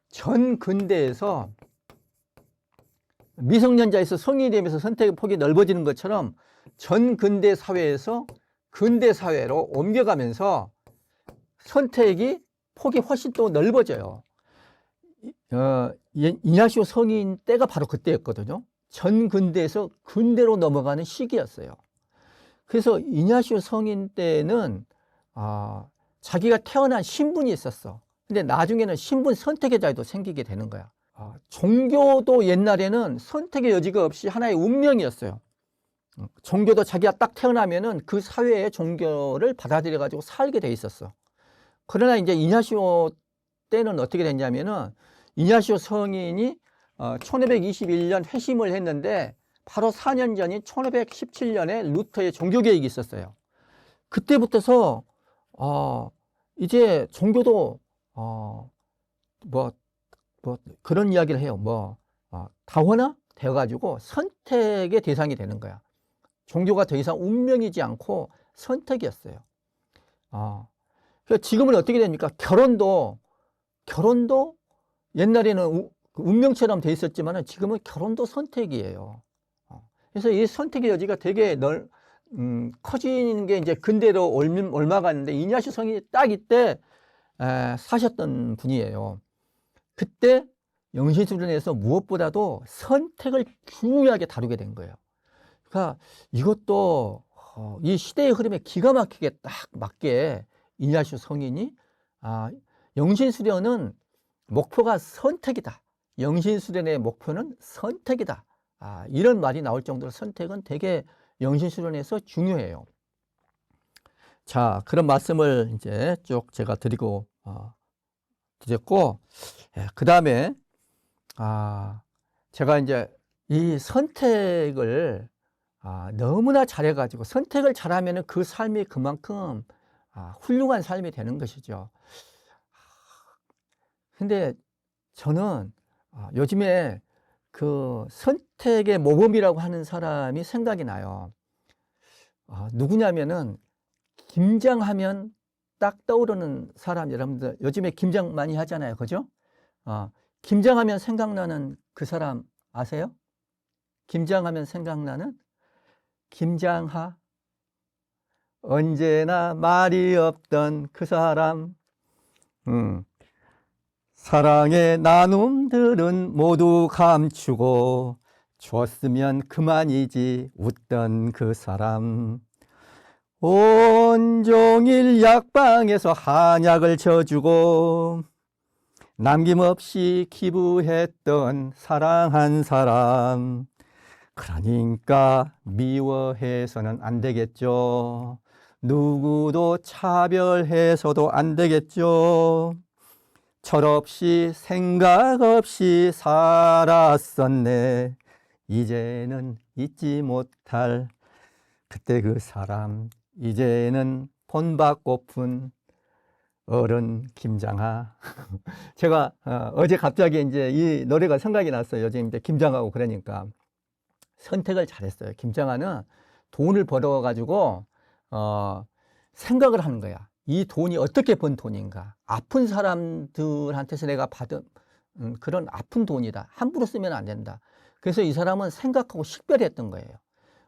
전 근대에서 미성년자에서 성인이 되면서 선택의 폭이 넓어지는 것처럼 전 근대 사회에서 근대 사회로 옮겨가면서 선택이 폭이 훨씬 또 넓어져요. 이냐시오 성인 때가 바로 그때였거든요. 전 근대에서 근대로 넘어가는 시기였어요. 그래서 이냐시오 성인 때는 자기가 태어난 신분이 있었어. 근데 나중에는 신분 선택의 자유도 생기게 되는 거야. 종교도 옛날에는 선택의 여지가 없이 하나의 운명이었어요. 종교도 자기가 딱 태어나면은 그 사회의 종교를 받아들여 가지고 살게 돼 있었어. 그러나 이제 이냐시오 때는 어떻게 됐냐면은 이냐시오 성인이 1521년 회심을 했는데 바로 4년 전인 1517년에 루터의 종교개혁이 있었어요. 그때부터서 이제 종교도 그런 이야기를 해요. 다원화 되어가지고 선택의 대상이 되는 거야. 종교가 더 이상 운명이지 않고 선택이었어요. 지금은 어떻게 됩니까? 결혼도 옛날에는 운명처럼 돼 있었지만 지금은 결혼도 선택이에요. 그래서 이 선택의 여지가 되게 커지는 게 이제 근대로 옮아갔는데 이냐시오 성인이 딱 이때 사셨던 분이에요. 그때 영신수련에서 무엇보다도 선택을 중요하게 다루게 된 거예요. 그러니까 이것도 이 시대의 흐름에 기가 막히게 딱 맞게 이냐시오 성인이 영신수련은 목표가 선택이다. 영신수련의 목표는 선택이다. 이런 말이 나올 정도로 선택은 되게 영신수련에서 중요해요. 자, 그런 말씀을 이제 쭉 제가 드렸고, 그 다음에, 제가 이제 이 선택을, 너무나 잘해가지고, 선택을 잘하면 그 삶이 그만큼, 훌륭한 삶이 되는 것이죠. 근데 저는, 요즘에 그 선택의 모범이라고 하는 사람이 생각이 나요. 누구냐면은, 김장하면 딱 떠오르는 사람, 여러분들 요즘에 김장 많이 하잖아요. 그죠? 김장하면 생각나는 그 사람 아세요? 김장하면 생각나는 김장하. 언제나 말이 없던 그 사람. 사랑의 나눔들은 모두 감추고 줬으면 그만이지 웃던 그 사람. 온종일 약방에서 한약을 져주고 남김없이 기부했던 사랑한 사람. 그러니까 미워해서는 안 되겠죠. 누구도 차별해서도 안 되겠죠. 철없이 생각 없이 살았었네. 이제는 잊지 못할 그때 그 사람. 이제는 본받고픈 어른 김장하. 제가 어제 갑자기 이제 이 노래가 생각이 났어요. 요즘 이제 김장하고 그러니까 선택을 잘했어요. 김장하는 돈을 벌어가지고 생각을 하는 거야. 이 돈이 어떻게 번 돈인가? 아픈 사람들한테서 내가 받은 그런 아픈 돈이다. 함부로 쓰면 안 된다. 그래서 이 사람은 생각하고 식별했던 거예요.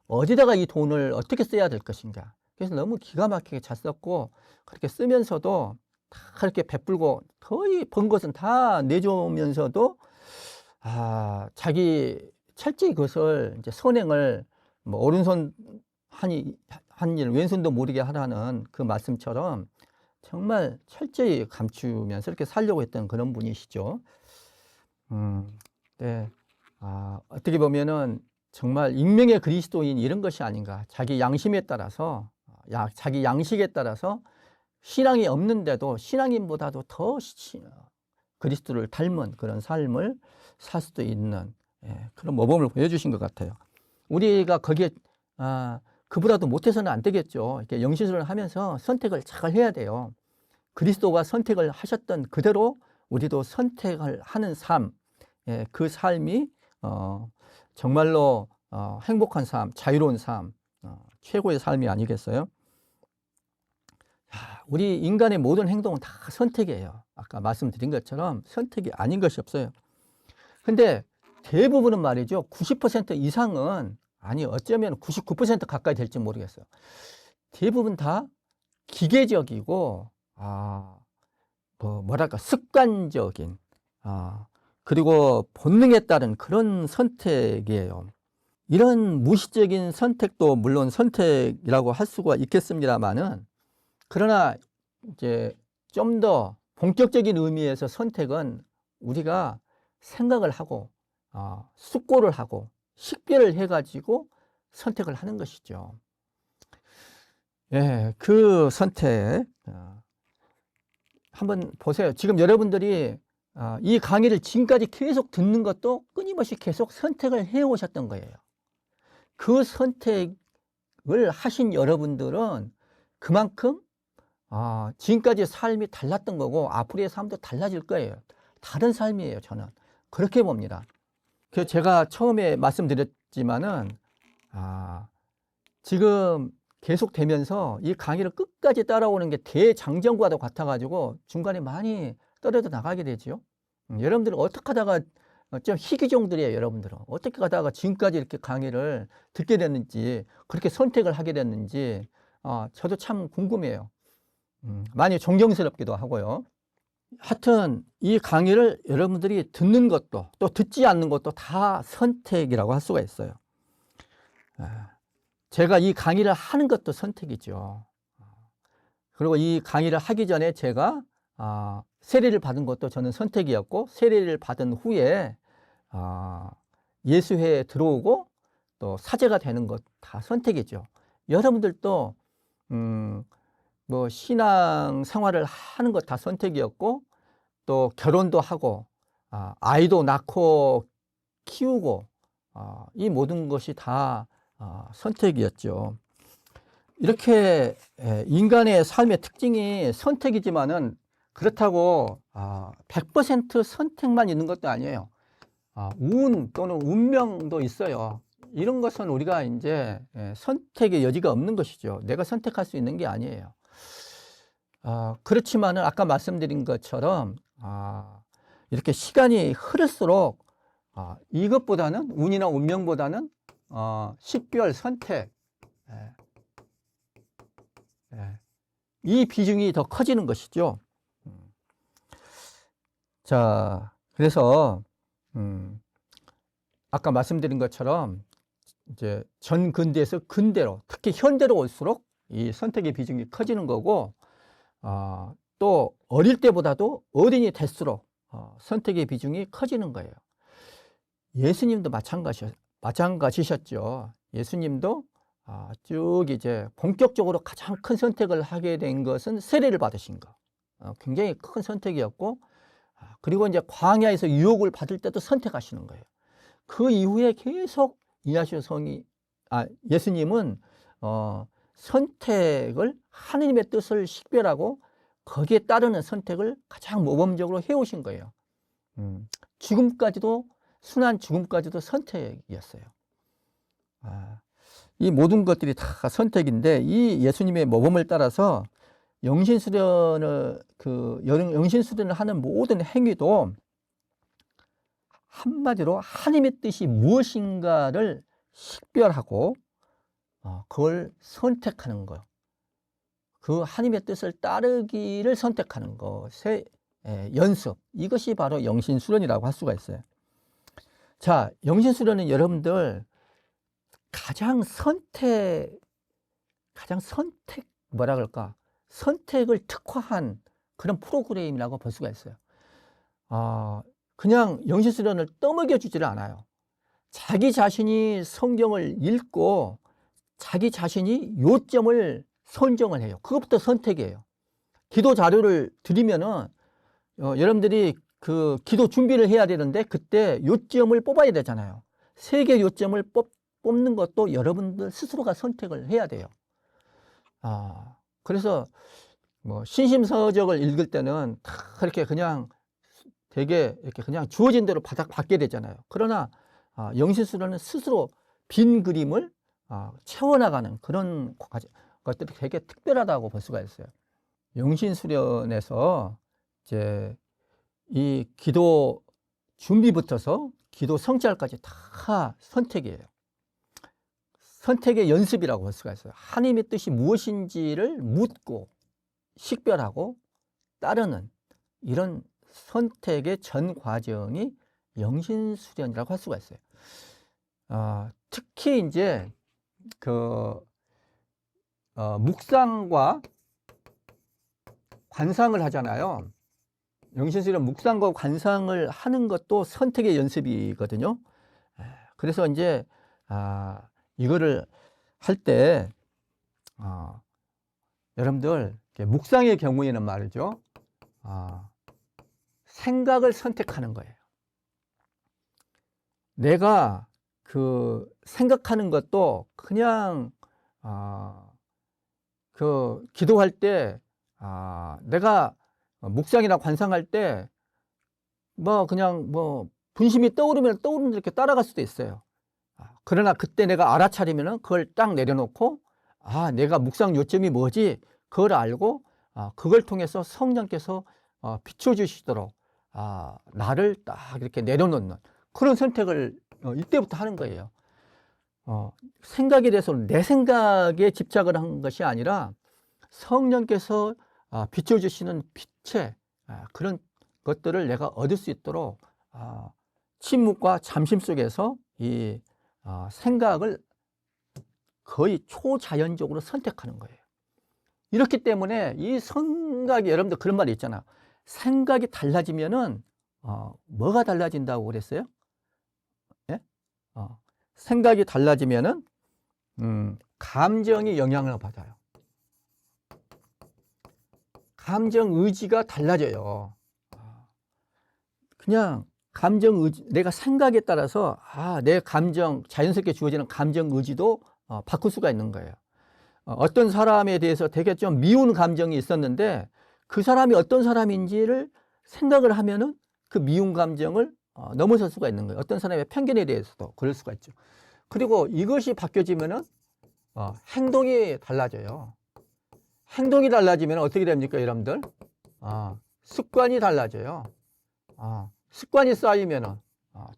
어디다가 이 돈을 어떻게 써야 될 것인가. 그래서 너무 기가 막히게 잘 썼고, 그렇게 쓰면서도 다 그렇게 베풀고, 거의 번 것은 다 내주면서도, 자기 철저히 그것을 이제 선행을, 뭐, 오른손 한 일, 왼손도 모르게 하라는 그 말씀처럼 정말 철저히 감추면서 이렇게 살려고 했던 그런 분이시죠. 네. 어떻게 보면은 정말 익명의 그리스도인 이런 것이 아닌가. 자기 양심에 따라서, 자기 양식에 따라서 신앙이 없는데도 신앙인보다도 더 그리스도를 닮은 그런 삶을 살 수도 있는 그런 모범을 보여주신 것 같아요. 우리가 거기에, 그보다도 못해서는 안 되겠죠. 이렇게 영신술을 하면서 선택을 잘 해야 돼요. 그리스도가 선택을 하셨던 그대로 우리도 선택을 하는 삶, 그 삶이 정말로 행복한 삶, 자유로운 삶, 최고의 삶이 아니겠어요? 우리 인간의 모든 행동은 다 선택이에요. 아까 말씀드린 것처럼 선택이 아닌 것이 없어요. 근데 대부분은 말이죠. 90% 이상은, 아니 어쩌면 99% 가까이 될지 모르겠어요. 대부분 다 기계적이고 뭐랄까 습관적인 그리고 본능에 따른 그런 선택이에요. 이런 무의식적인 선택도 물론 선택이라고 할 수가 있겠습니다만은, 그러나 이제 좀 더 본격적인 의미에서 선택은 우리가 생각을 하고 숙고를 하고 식별을 해가지고 선택을 하는 것이죠. 그 선택 한번 보세요. 지금 여러분들이 이 강의를 지금까지 계속 듣는 것도 끊임없이 계속 선택을 해오셨던 거예요. 그 선택을 하신 여러분들은 그만큼 지금까지 삶이 달랐던 거고 앞으로의 삶도 달라질 거예요. 다른 삶이에요. 저는 그렇게 봅니다. 그래서 제가 처음에 말씀드렸지만은 지금 계속 되면서 이 강의를 끝까지 따라오는 게 대장정과도 같아가지고 중간에 많이 떨어져 나가게 되죠. 여러분들은 어떻게 하다가 좀 희귀종들이에요. 여러분들은 어떻게 하다가 지금까지 이렇게 강의를 듣게 됐는지, 그렇게 선택을 하게 됐는지 저도 참 궁금해요. 많이 존경스럽기도 하고요. 하여튼 이 강의를 여러분들이 듣는 것도 또 듣지 않는 것도 다 선택이라고 할 수가 있어요. 제가 이 강의를 하는 것도 선택이죠. 그리고 이 강의를 하기 전에 제가 세례를 받은 것도 저는 선택이었고, 세례를 받은 후에 예수회에 들어오고 또 사제가 되는 것 다 선택이죠. 여러분들도 뭐 신앙 생활을 하는 것 다 선택이었고, 또 결혼도 하고 아이도 낳고 키우고 이 모든 것이 다 선택이었죠. 이렇게 인간의 삶의 특징이 선택이지만은 그렇다고 100% 선택만 있는 것도 아니에요. 운 또는 운명도 있어요. 이런 것은 우리가 이제 선택의 여지가 없는 것이죠. 내가 선택할 수 있는 게 아니에요. 그렇지만은 아까 말씀드린 것처럼 이렇게 시간이 흐를수록 이것보다는, 운이나 운명보다는 식별, 선택, 이 비중이 더 커지는 것이죠. 자, 그래서 아까 말씀드린 것처럼 이제 전 근대에서 근대로, 특히 현대로 올수록 이 선택의 비중이 커지는 거고, 또 어릴 때보다도 어린이 될수록 선택의 비중이 커지는 거예요. 예수님도 마찬가지셨죠. 예수님도 쭉 이제 본격적으로 가장 큰 선택을 하게 된 것은 세례를 받으신 거. 굉장히 큰 선택이었고, 그리고 이제 광야에서 유혹을 받을 때도 선택하시는 거예요. 그 이후에 계속 예수님은 선택을, 하느님의 뜻을 식별하고 거기에 따르는 선택을 가장 모범적으로 해오신 거예요. 죽음까지도, 순한 죽음까지도 선택이었어요. 이 모든 것들이 다 선택인데, 이 예수님의 모범을 따라서 영신수련을 영신수련을 하는 모든 행위도 한마디로 하나님의 뜻이 무엇인가를 식별하고 그걸 선택하는 거. 그 하나님의 뜻을 따르기를 선택하는 것의 연습. 이것이 바로 영신수련이라고 할 수가 있어요. 자, 영신수련은 여러분들 가장 뭐라 그럴까? 선택을 특화한 그런 프로그램이라고 볼 수가 있어요. 그냥 영신수련을 떠먹여 주지를 않아요. 자기 자신이 성경을 읽고 자기 자신이 요점을 선정을 해요. 그것부터 선택이에요. 기도 자료를 드리면은 여러분들이 그 기도 준비를 해야 되는데 그때 요점을 뽑아야 되잖아요. 3개 요점을 뽑는 것도 여러분들 스스로가 선택을 해야 돼요. 그래서 뭐 신심서적을 읽을 때는 다 그렇게 그냥 되게 이렇게 그냥 주어진 대로 받게 되잖아요. 그러나 영신수련은 스스로 빈 그림을 채워나가는 그런 것들이 되게 특별하다고 볼 수가 있어요. 영신수련에서 이제 이 기도 준비부터서 기도 성찰까지 다 선택이에요. 선택의 연습이라고 볼 수가 있어요. 하나님의 뜻이 무엇인지를 묻고 식별하고 따르는 이런 선택의 전 과정이 영신수련이라고 할 수가 있어요. 특히 이제 묵상과 관상을 하잖아요. 영신수련 묵상과 관상을 하는 것도 선택의 연습이거든요. 그래서 이제 이거를 할 때 여러분들 묵상의 경우에는 말이죠. 생각을 선택하는 거예요. 내가 그 생각하는 것도 그냥 그 기도할 때 내가 묵상이나 관상할 때 뭐 그냥 뭐 분심이 떠오르면 이렇게 따라갈 수도 있어요. 그러나 그때 내가 알아차리면은 그걸 딱 내려놓고 내가 묵상 요점이 뭐지? 그걸 알고 그걸 통해서 성령께서 비춰주시도록 나를 딱 이렇게 내려놓는 그런 선택을 이때부터 하는 거예요. 생각에 대해서는 내 생각에 집착을 한 것이 아니라 성령께서 비춰주시는 빛의 그런 것들을 내가 얻을 수 있도록 침묵과 잠심 속에서 이 생각을 거의 초자연적으로 선택하는 거예요. 이렇기 때문에 이 생각이 여러분들 그런 말이 있잖아요. 생각이 달라지면은 뭐가 달라진다고 그랬어요? 예? 생각이 달라지면은 감정이 영향을 받아요. 감정 의지가 달라져요. 그냥 감정 의지, 내가 생각에 따라서 내 감정, 자연스럽게 주어지는 감정 의지도 바꿀 수가 있는 거예요. 어떤 사람에 대해서 되게 좀 미운 감정이 있었는데 그 사람이 어떤 사람인지를 생각을 하면은 그 미운 감정을 넘어설 수가 있는 거예요. 어떤 사람의 편견에 대해서도 그럴 수가 있죠. 그리고 이것이 바뀌어지면은 행동이 달라져요. 행동이 달라지면 어떻게 됩니까, 여러분들? 습관이 달라져요. 습관이 쌓이면은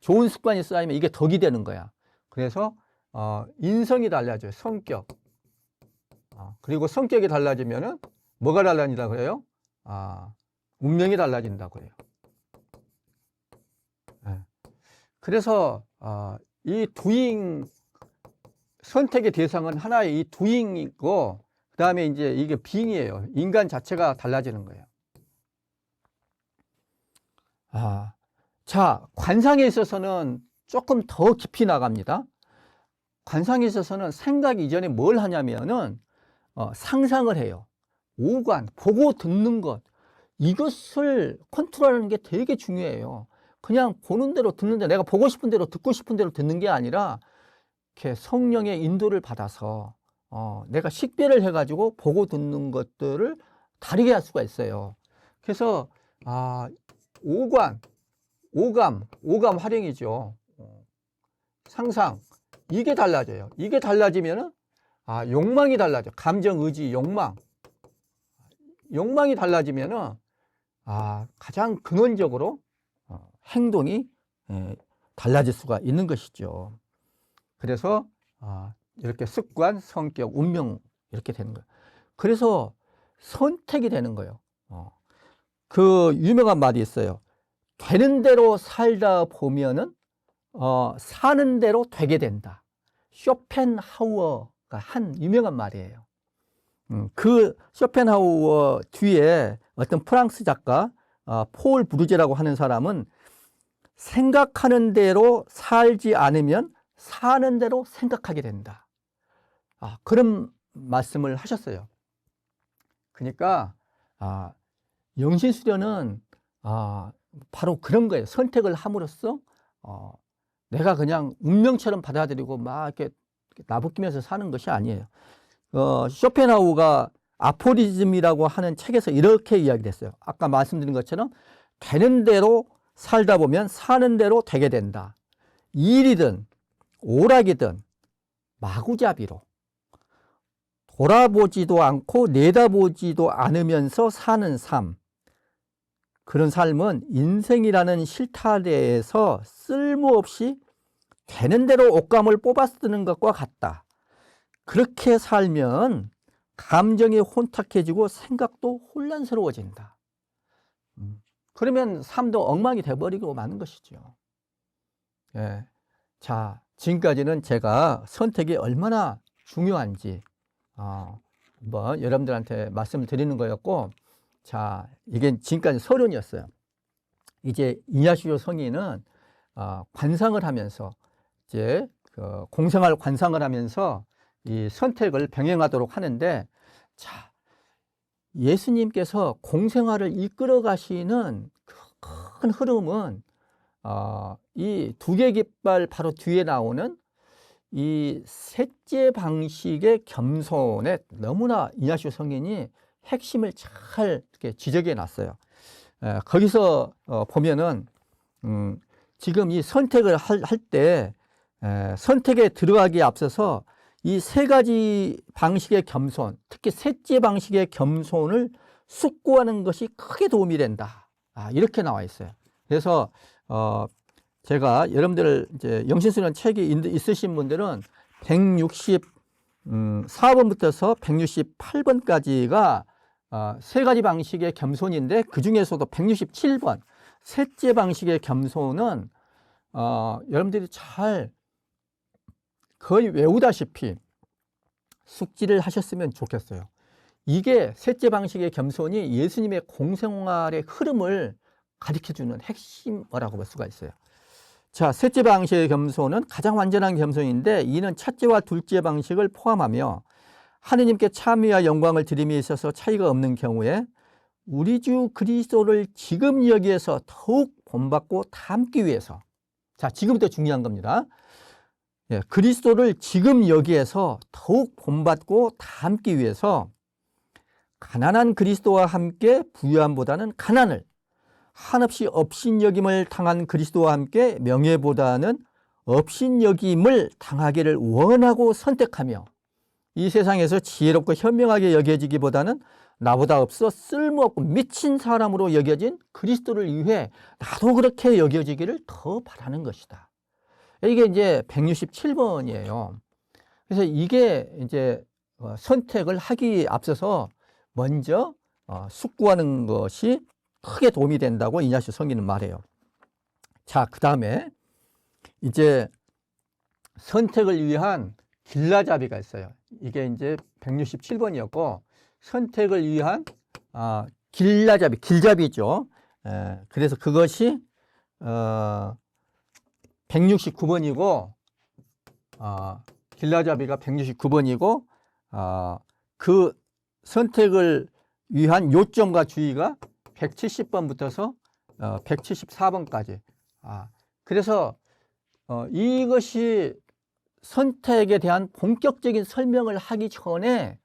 좋은 습관이 쌓이면 이게 덕이 되는 거야. 그래서 인성이 달라져요. 성격. 그리고 성격이 달라지면은 뭐가 달라진다고 그래요? 운명이 달라진다고 해요. 그래서 이 두잉 선택의 대상은 하나의 이 두잉이고 그 다음에 이제 이게 빙이에요. 인간 자체가 달라지는 거예요. 자, 관상에 있어서는 조금 더 깊이 나갑니다. 관상에 있어서는 생각 이전에 뭘 하냐면은 상상을 해요. 오관, 보고 듣는 것, 이것을 컨트롤하는 게 되게 중요해요. 그냥 보는 대로 듣는 대로, 내가 보고 싶은 대로 듣고 싶은 대로 듣는 게 아니라 이렇게 성령의 인도를 받아서 내가 식별을 해가지고 보고 듣는 것들을 다르게 할 수가 있어요. 그래서 오감 활용이죠. 상상, 이게 달라져요. 이게 달라지면은 욕망이 달라져. 감정, 의지, 욕망. 욕망이 달라지면은 가장 근원적으로 행동이 달라질 수가 있는 것이죠. 그래서 이렇게 습관, 성격, 운명 이렇게 되는 거예요. 그래서 선택이 되는 거예요. 그 유명한 말이 있어요. 되는 대로 살다 보면은 사는 대로 되게 된다. 쇼펜하우어가 한 유명한 말이에요. 그 쇼펜하우어 뒤에 어떤 프랑스 작가 폴 브루제라고 하는 사람은 생각하는 대로 살지 않으면 사는 대로 생각하게 된다. 그런 말씀을 하셨어요. 그러니까 영신수련은 바로 그런 거예요. 선택을 함으로써 내가 그냥 운명처럼 받아들이고 막 이렇게 나부끼면서 사는 것이 아니에요. 쇼펜하우어가 아포리즘이라고 하는 책에서 이렇게 이야기했어요. 아까 말씀드린 것처럼 되는 대로 살다 보면 사는 대로 되게 된다. 일이든 오락이든 마구잡이로 돌아보지도 않고 내다보지도 않으면서 사는 삶, 그런 삶은 인생이라는 실타래에서 쓸모없이 되는 대로 옷감을 뽑아 쓰는 것과 같다. 그렇게 살면 감정이 혼탁해지고 생각도 혼란스러워진다. 그러면 삶도 엉망이 돼버리고 마는 것이죠. 예. 자, 지금까지는 제가 선택이 얼마나 중요한지 한번 여러분들한테 말씀을 드리는 거였고, 자, 이게 지금까지 서론이었어요. 이제 이냐시오 성인은 관상을 하면서 이제 공생활 관상을 하면서 이 선택을 병행하도록 하는데, 자, 예수님께서 공생활을 이끌어 가시는 큰 흐름은 이 두 개 깃발 바로 뒤에 나오는 이 셋째 방식의 겸손에 너무나 이냐시오 성인이 핵심을 잘 이렇게 지적해 놨어요. 거기서 보면은 지금 이 선택을 할 때 선택에 들어가기에 앞서서 이 세 가지 방식의 겸손, 특히 셋째 방식의 겸손을 숙고하는 것이 크게 도움이 된다. 이렇게 나와 있어요. 그래서 제가 여러분들 이제 영신수련 책이 있으신 분들은 164번부터서 168번까지가 세 가지 방식의 겸손인데, 그 중에서도 167번 셋째 방식의 겸손은 여러분들이 잘 거의 외우다시피 숙지를 하셨으면 좋겠어요. 이게 셋째 방식의 겸손이 예수님의 공생활의 흐름을 가르쳐주는 핵심이라고 볼 수가 있어요. 자, 셋째 방식의 겸손은 가장 완전한 겸손인데, 이는 첫째와 둘째 방식을 포함하며 하느님께 참여와 영광을 드림에 있어서 차이가 없는 경우에 우리 주 그리스도를 지금 여기에서 더욱 본받고 닮기 위해서, 자, 지금부터 중요한 겁니다. 그리스도를 지금 여기에서 더욱 본받고 닮기 위해서 가난한 그리스도와 함께 부유함보다는 가난을, 한없이 업신여김을 당한 그리스도와 함께 명예보다는 업신여김을 당하기를 원하고 선택하며, 이 세상에서 지혜롭고 현명하게 여겨지기보다는 나보다 없어 쓸모없고 미친 사람으로 여겨진 그리스도를 위해 나도 그렇게 여겨지기를 더 바라는 것이다. 이게 이제 167번이에요. 그래서 이게 이제 선택을 하기 앞서서 먼저 숙고하는 것이 크게 도움이 된다고 이냐시오 성인은 말해요. 자, 그 다음에 이제 선택을 위한 길라잡이가 있어요. 이게 이제 167번이었고, 선택을 위한 길라잡이, 길잡이죠. 그래서 그것이 169번이고, 길라잡이가 169번이고, 그 선택을 위한 요점과 주의가 170번부터서 174번까지. 그래서 이것이 선택에 대한 본격적인 설명을 하기 전에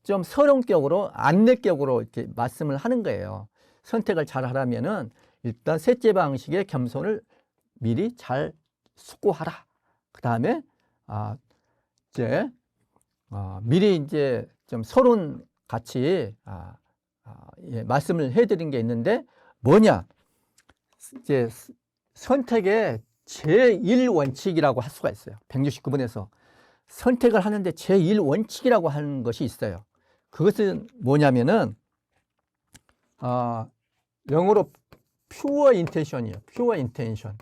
좀 서론격으로, 안내격으로 이렇게 말씀을 하는 거예요. 선택을 잘 하려면은 일단 셋째 방식의 겸손을 미리 잘 숙고하라. 그 다음에 이제 미리 이제 좀 서론 같이 예, 말씀을 해드린 게 있는데 뭐냐? 이제 선택의 제1원칙이라고 할 수가 있어요. 169번에서 선택을 하는데 제1원칙이라고 하는 것이 있어요. 그것은 뭐냐면은 영어로 pure intention이에요. pure intention.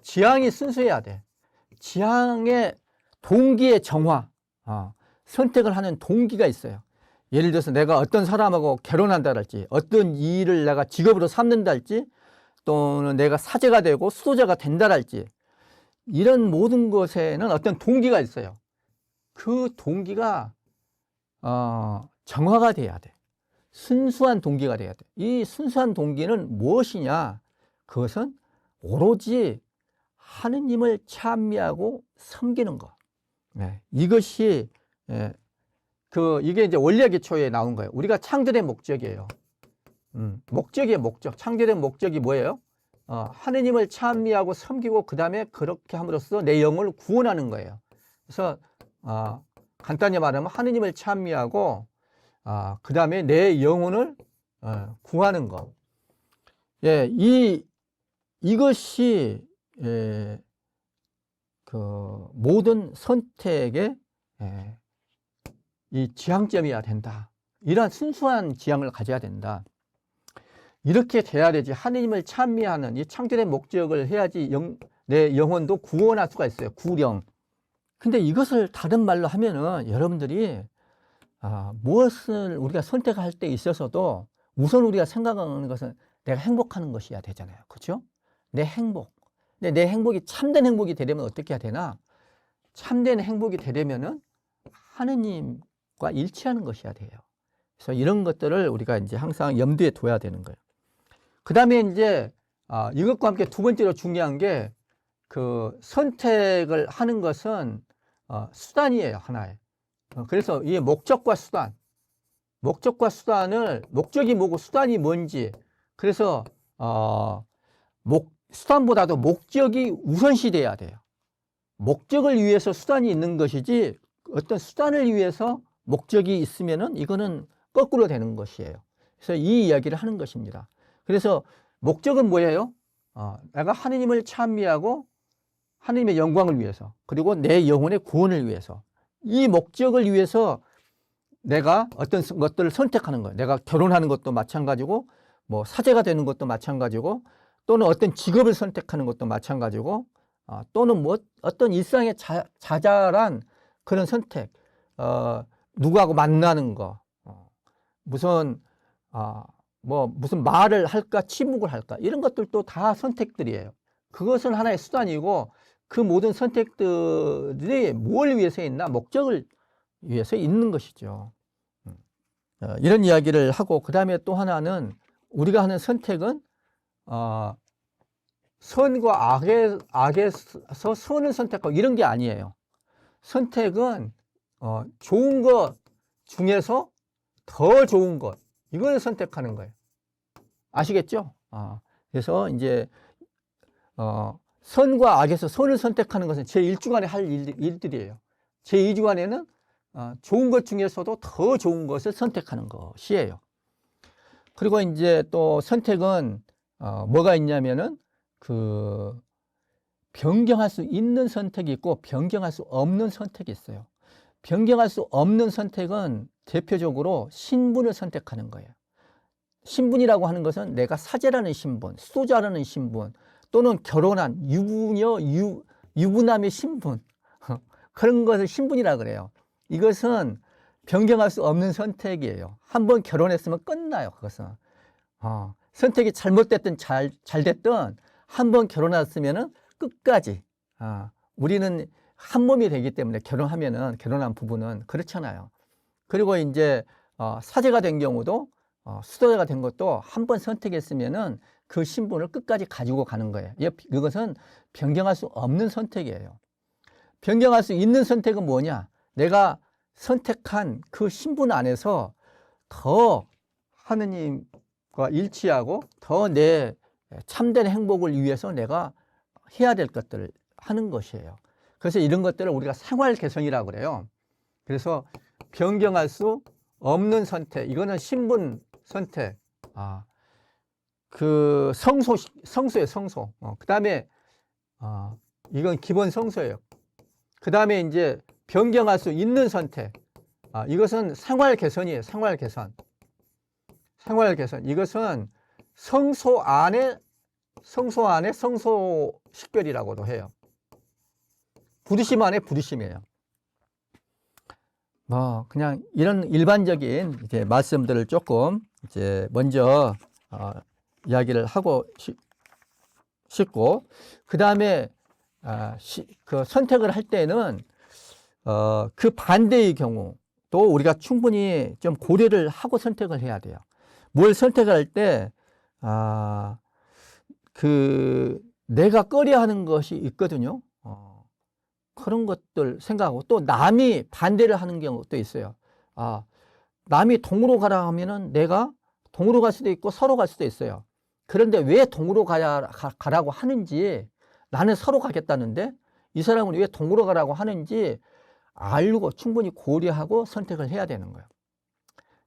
지향이 순수해야 돼. 지향의 동기의 정화. 선택을 하는 동기가 있어요. 예를 들어서 내가 어떤 사람하고 결혼한다랄지, 어떤 일을 내가 직업으로 삼는다랄지, 또는 내가 사제가 되고 수도자가 된다랄지, 이런 모든 것에는 어떤 동기가 있어요. 그 동기가 정화가 돼야 돼. 순수한 동기가 돼야 돼. 이 순수한 동기는 무엇이냐? 그것은 오로지 하느님을 찬미하고 섬기는 것. 네, 이것이 이게 이제 원리의 기초에 나온 거예요. 우리가 창조된 목적이에요. 목적이에요, 목적. 창조된 목적이 뭐예요? 하느님을 찬미하고 섬기고 그 다음에 그렇게 함으로써 내 영혼을 구원하는 거예요. 그래서 간단히 말하면 하느님을 찬미하고 그 다음에 내 영혼을 구하는 것. 예, 이것이 그 모든 선택의 이 지향점이어야 된다. 이러한 순수한 지향을 가져야 된다. 이렇게 돼야 되지. 하느님을 찬미하는 이 창조된 목적을 해야지 내 영혼도 구원할 수가 있어요. 구령. 근데 이것을 다른 말로 하면은 여러분들이 무엇을 우리가 선택할 때 있어서도 우선 우리가 생각하는 것은 내가 행복하는 것이어야 되잖아요. 그렇죠? 내 행복. 근데 내 행복이 참된 행복이 되려면 어떻게 해야 되나? 참된 행복이 되려면은 하느님과 일치하는 것이어야 돼요. 그래서 이런 것들을 우리가 이제 항상 염두에 둬야 되는 거예요. 그 다음에 이제 이것과 함께 두 번째로 중요한 게 그 선택을 하는 것은 수단이에요. 하나의. 그래서 이 목적과 수단, 목적과 수단을 목적이 뭐고 수단이 뭔지, 그래서 수단보다도 목적이 우선시 돼야 돼요. 목적을 위해서 수단이 있는 것이지 어떤 수단을 위해서 목적이 있으면은 이거는 거꾸로 되는 것이에요. 그래서 이 이야기를 하는 것입니다. 그래서 목적은 뭐예요? 내가 하느님을 찬미하고 하느님의 영광을 위해서, 그리고 내 영혼의 구원을 위해서, 이 목적을 위해서 내가 어떤 것들을 선택하는 거예요. 내가 결혼하는 것도 마찬가지고, 뭐 사제가 되는 것도 마찬가지고, 또는 어떤 직업을 선택하는 것도 마찬가지고, 또는 뭐 어떤 일상의 자잘한 그런 선택, 누구하고 만나는 거, 무슨 말을 할까, 침묵을 할까, 이런 것들도 다 선택들이에요. 그것은 하나의 수단이고, 그 모든 선택들이 뭘 위해서 있나? 목적을 위해서 있는 것이죠. 이런 이야기를 하고, 그 다음에 또 하나는 우리가 하는 선택은 선과 악에서 선을 선택하고 이런 게 아니에요. 선택은 좋은 것 중에서 더 좋은 것, 이걸 선택하는 거예요. 아시겠죠? 그래서 이제 선과 악에서 선을 선택하는 것은 제1주간에 할 일들이에요. 제2주간에는 좋은 것 중에서도 더 좋은 것을 선택하는 것이에요. 그리고 이제 또 선택은 뭐가 있냐면은 변경할 수 있는 선택이 있고 변경할 수 없는 선택이 있어요. 변경할 수 없는 선택은 대표적으로 신분을 선택하는 거예요. 신분이라고 하는 것은 내가 사제라는 신분, 수도자라는 신분, 또는 결혼한 유부남의 신분, 그런 것을 신분이라 그래요. 이것은 변경할 수 없는 선택이에요. 한번 결혼했으면 끝나요. 그것은 선택이 잘못됐든 잘 됐든 한번 결혼했으면은 끝까지 우리는 한 몸이 되기 때문에 결혼한 부부는 그렇잖아요. 그리고 이제 사제가 된 경우도 수도자가 된 것도 한 번 선택했으면은 그 신분을 끝까지 가지고 가는 거예요. 이것은 변경할 수 없는 선택이에요. 변경할 수 있는 선택은 뭐냐? 내가 선택한 그 신분 안에서 더 하느님과 일치하고 더 내 참된 행복을 위해서 내가 해야 될 것들을 하는 것이에요. 그래서 이런 것들을 우리가 생활 개선이라고 그래요. 그래서 변경할 수 없는 선택, 이거는 신분 선택. 그 성소예요, 성소. 그 다음에, 이건 기본 성소예요. 그 다음에 이제 변경할 수 있는 선택. 이것은 생활 개선이에요, 생활 개선. 생활 개선. 이것은 성소 안에 성소 식별이라고도 해요. 부르심 안에 부르심이에요. 그냥 이런 일반적인 이제 말씀들을 조금 이제 먼저 이야기를 하고 싶고, 그 다음에 그 선택을 할 때는 그 반대의 경우도 우리가 충분히 좀 고려를 하고 선택을 해야 돼요. 뭘 선택할 때 내가 꺼려하는 것이 있거든요. 그런 것들 생각하고, 또 남이 반대를 하는 경우도 있어요. 남이 동으로 가라 하면은 내가 동으로 갈 수도 있고 서로 갈 수도 있어요. 그런데 왜 동으로 가라고 하는지, 나는 서로 가겠다는데 이 사람은 왜 동으로 가라고 하는지 알고 충분히 고려하고 선택을 해야 되는 거예요.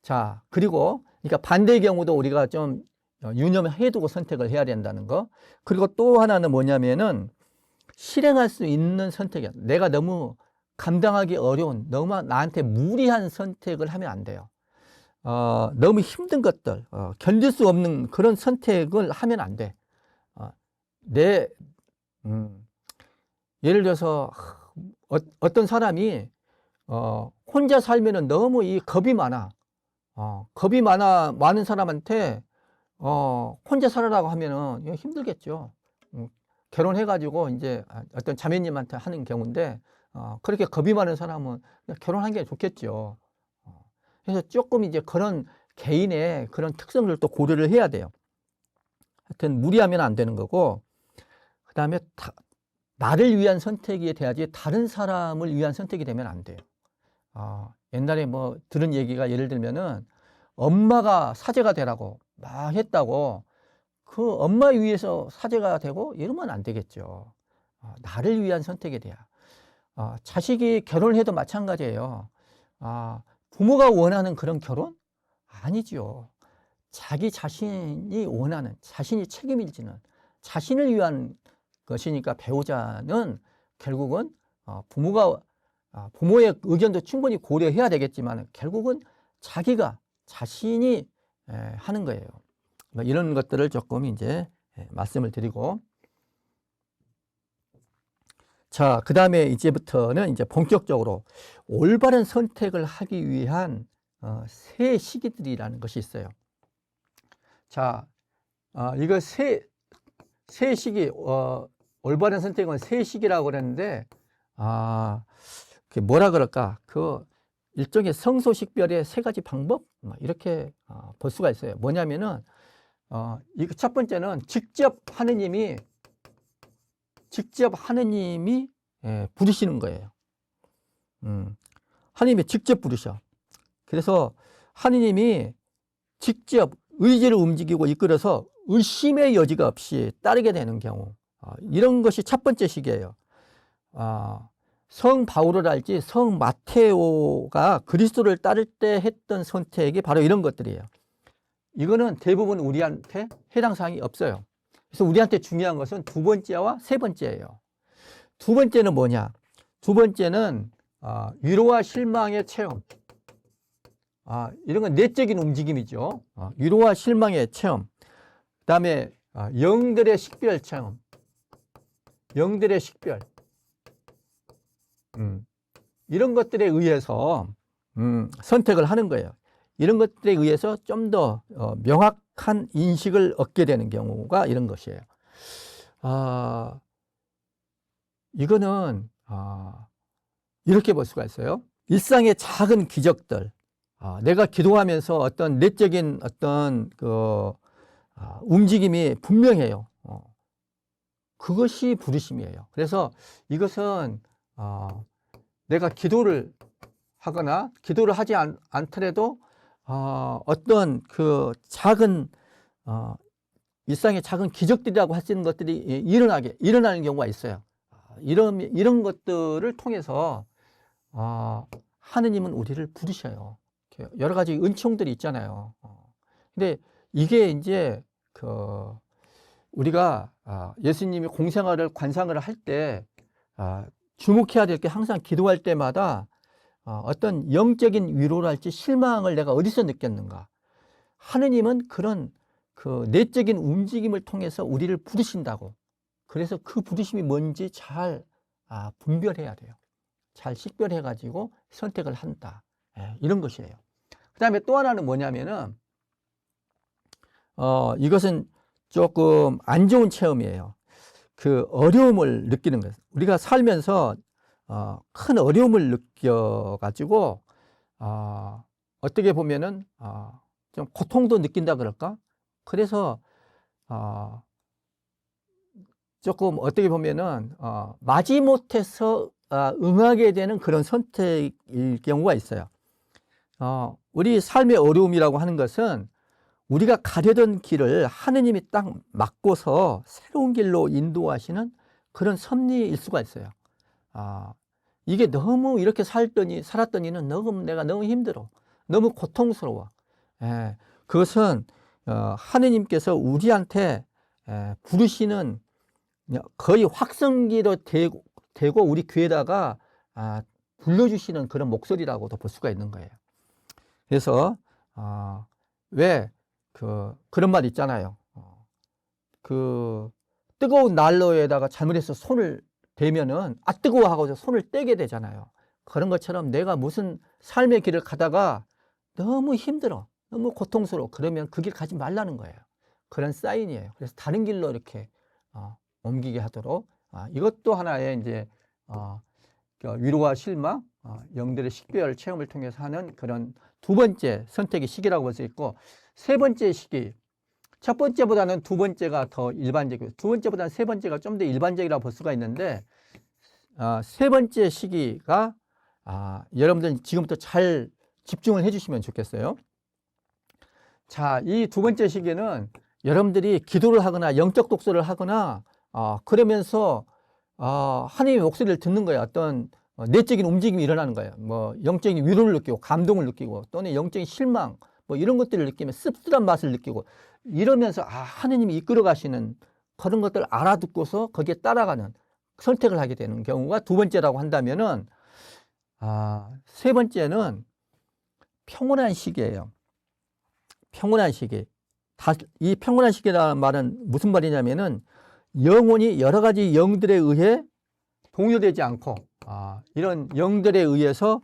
자, 그리고 그러니까 반대의 경우도 우리가 좀 유념해 두고 선택을 해야 된다는 거. 그리고 또 하나는 뭐냐면은 실행할 수 있는 선택이야. 내가 너무 감당하기 어려운, 너무 나한테 무리한 선택을 하면 안 돼요. 너무 힘든 것들, 견딜 수 없는 그런 선택을 하면 안 돼. 예를 들어서 어떤 사람이 혼자 살면은 너무 이 겁이 많아. 겁이 많은 사람한테 혼자 살아라고 하면은 힘들겠죠. 결혼해가지고 이제 어떤 자매님한테 하는 경우인데, 그렇게 겁이 많은 사람은 그냥 결혼하는 게 좋겠죠. 그래서 조금 이제 그런 개인의 그런 특성을 또 고려를 해야 돼요. 하여튼 무리하면 안 되는 거고, 그 다음에 나를 위한 선택이 돼야지 다른 사람을 위한 선택이 되면 안 돼요. 옛날에 뭐 들은 얘기가, 예를 들면은 엄마가 사제가 되라고 막 했다고 그 엄마 위해서 사제가 되고 이러면 안 되겠죠. 나를 위한 선택이 돼야. 자식이 결혼을 해도 마찬가지예요. 부모가 원하는 그런 결혼? 아니죠. 자기 자신이 원하는, 자신이 책임을 지는, 자신을 위한 것이니까 배우자는 결국은 부모의 의견도 충분히 고려해야 되겠지만 결국은 자신이 하는 거예요. 이런 것들을 조금 이제 말씀을 드리고, 자, 그 다음에 이제부터는 이제 본격적으로 올바른 선택을 하기 위한 세 시기들이라는 것이 있어요. 자, 이거 세 시기, 올바른 선택은 세 시기라고 그랬는데, 그게 뭐라 그럴까? 그 일종의 성소식별의 세 가지 방법? 이렇게 볼 수가 있어요. 뭐냐면은, 이거 첫 번째는 직접 하느님이 부르시는 거예요. 하느님이 직접 부르셔. 그래서 하느님이 직접 의지를 움직이고 이끌어서 의심의 여지가 없이 따르게 되는 경우, 이런 것이 첫 번째 시기예요. 성 바울을 알지 성 마테오가 그리스도를 따를 때 했던 선택이 바로 이런 것들이에요. 이거는 대부분 우리한테 해당 사항이 없어요. 그래서 우리한테 중요한 것은 두 번째와 세 번째예요. 두 번째는 뭐냐? 두 번째는 위로와 실망의 체험. 이런 건 내적인 움직임이죠. 위로와 실망의 체험. 그 다음에 영들의 식별 체험. 영들의 식별. 이런 것들에 의해서 선택을 하는 거예요. 이런 것들에 의해서 좀 더 명확한 인식을 얻게 되는 경우가 이런 것이에요. 이거는 이렇게 볼 수가 있어요. 일상의 작은 기적들, 내가 기도하면서 어떤 내적인 어떤 움직임이 분명해요. 그것이 부르심이에요. 그래서 이것은 내가 기도를 하거나 기도를 하지 않더라도 어떤 그 작은 일상의 작은 기적들이라고 할 수 있는 것들이 일어나는 경우가 있어요. 이런 것들을 통해서 하느님은 우리를 부르셔요. 여러 가지 은총들이 있잖아요. 근데 이게 이제 우리가 예수님이 공생활을 관상을 할 때 주목해야 될 게 항상 기도할 때마다 어떤 영적인 위로랄지 실망을 내가 어디서 느꼈는가. 하느님은 그런 내적인 움직임을 통해서 우리를 부르신다고. 그래서 그 부르심이 뭔지 잘 분별해야 돼요. 잘 식별해 가지고 선택을 한다. 이런 것이에요. 그 다음에 또 하나는 뭐냐면은 이것은 조금 안 좋은 체험이에요. 그 어려움을 느끼는 거예요. 우리가 살면서 큰 어려움을 느껴 가지고 어떻게 보면은 좀 고통도 느낀다 그럴까? 그래서 조금 어떻게 보면은 마지못해서 응하게 되는 그런 선택일 경우가 있어요. 우리 삶의 어려움이라고 하는 것은 우리가 가려던 길을 하느님이 딱 막고서 새로운 길로 인도하시는 그런 섭리일 수가 있어요. 이게 너무 이렇게 살았더니는 내가 너무 힘들어. 너무 고통스러워. 그것은 하느님께서 우리한테 부르시는 거의 확성기로 되고 우리 귀에다가 불러주시는 그런 목소리라고도 볼 수가 있는 거예요. 그래서 왜 그런 말 있잖아요. 뜨거운 난로에다가 잘못해서 손을 대면은 뜨거워 하고 손을 떼게 되잖아요. 그런 것처럼 내가 무슨 삶의 길을 가다가 너무 힘들어, 너무 고통스러워. 그러면 그 길 가지 말라는 거예요. 그런 사인이에요. 그래서 다른 길로 이렇게 옮기게 하도록 이것도 하나의 이제 위로와 실망, 영들의 식별 체험을 통해서 하는 그런 두 번째 선택의 시기라고 볼 수 있고, 세 번째 시기, 첫 번째보다는 두 번째가 더 일반적이고 두 번째보다는 세 번째가 좀 더 일반적이라고 볼 수가 있는데, 세 번째 시기가 여러분들 지금부터 잘 집중을 해주시면 좋겠어요. 자, 이 두 번째 시기는 여러분들이 기도를 하거나 영적 독서를 하거나 그러면서 하나님의 목소리를 듣는 거예요. 어떤 내적인 움직임이 일어나는 거예요. 뭐 영적인 위로를 느끼고 감동을 느끼고 또는 영적인 실망 뭐 이런 것들을 느끼면 씁쓸한 맛을 느끼고 이러면서 하나님이 이끌어 가시는 그런 것들을 알아듣고서 거기에 따라가는 선택을 하게 되는 경우가 두 번째라고 한다면은 세 번째는 평온한 시기예요. 평온한 시기. 이 평온한 시기라는 말은 무슨 말이냐면은 영혼이 여러 가지 영들에 의해 동요되지 않고 이런 영들에 의해서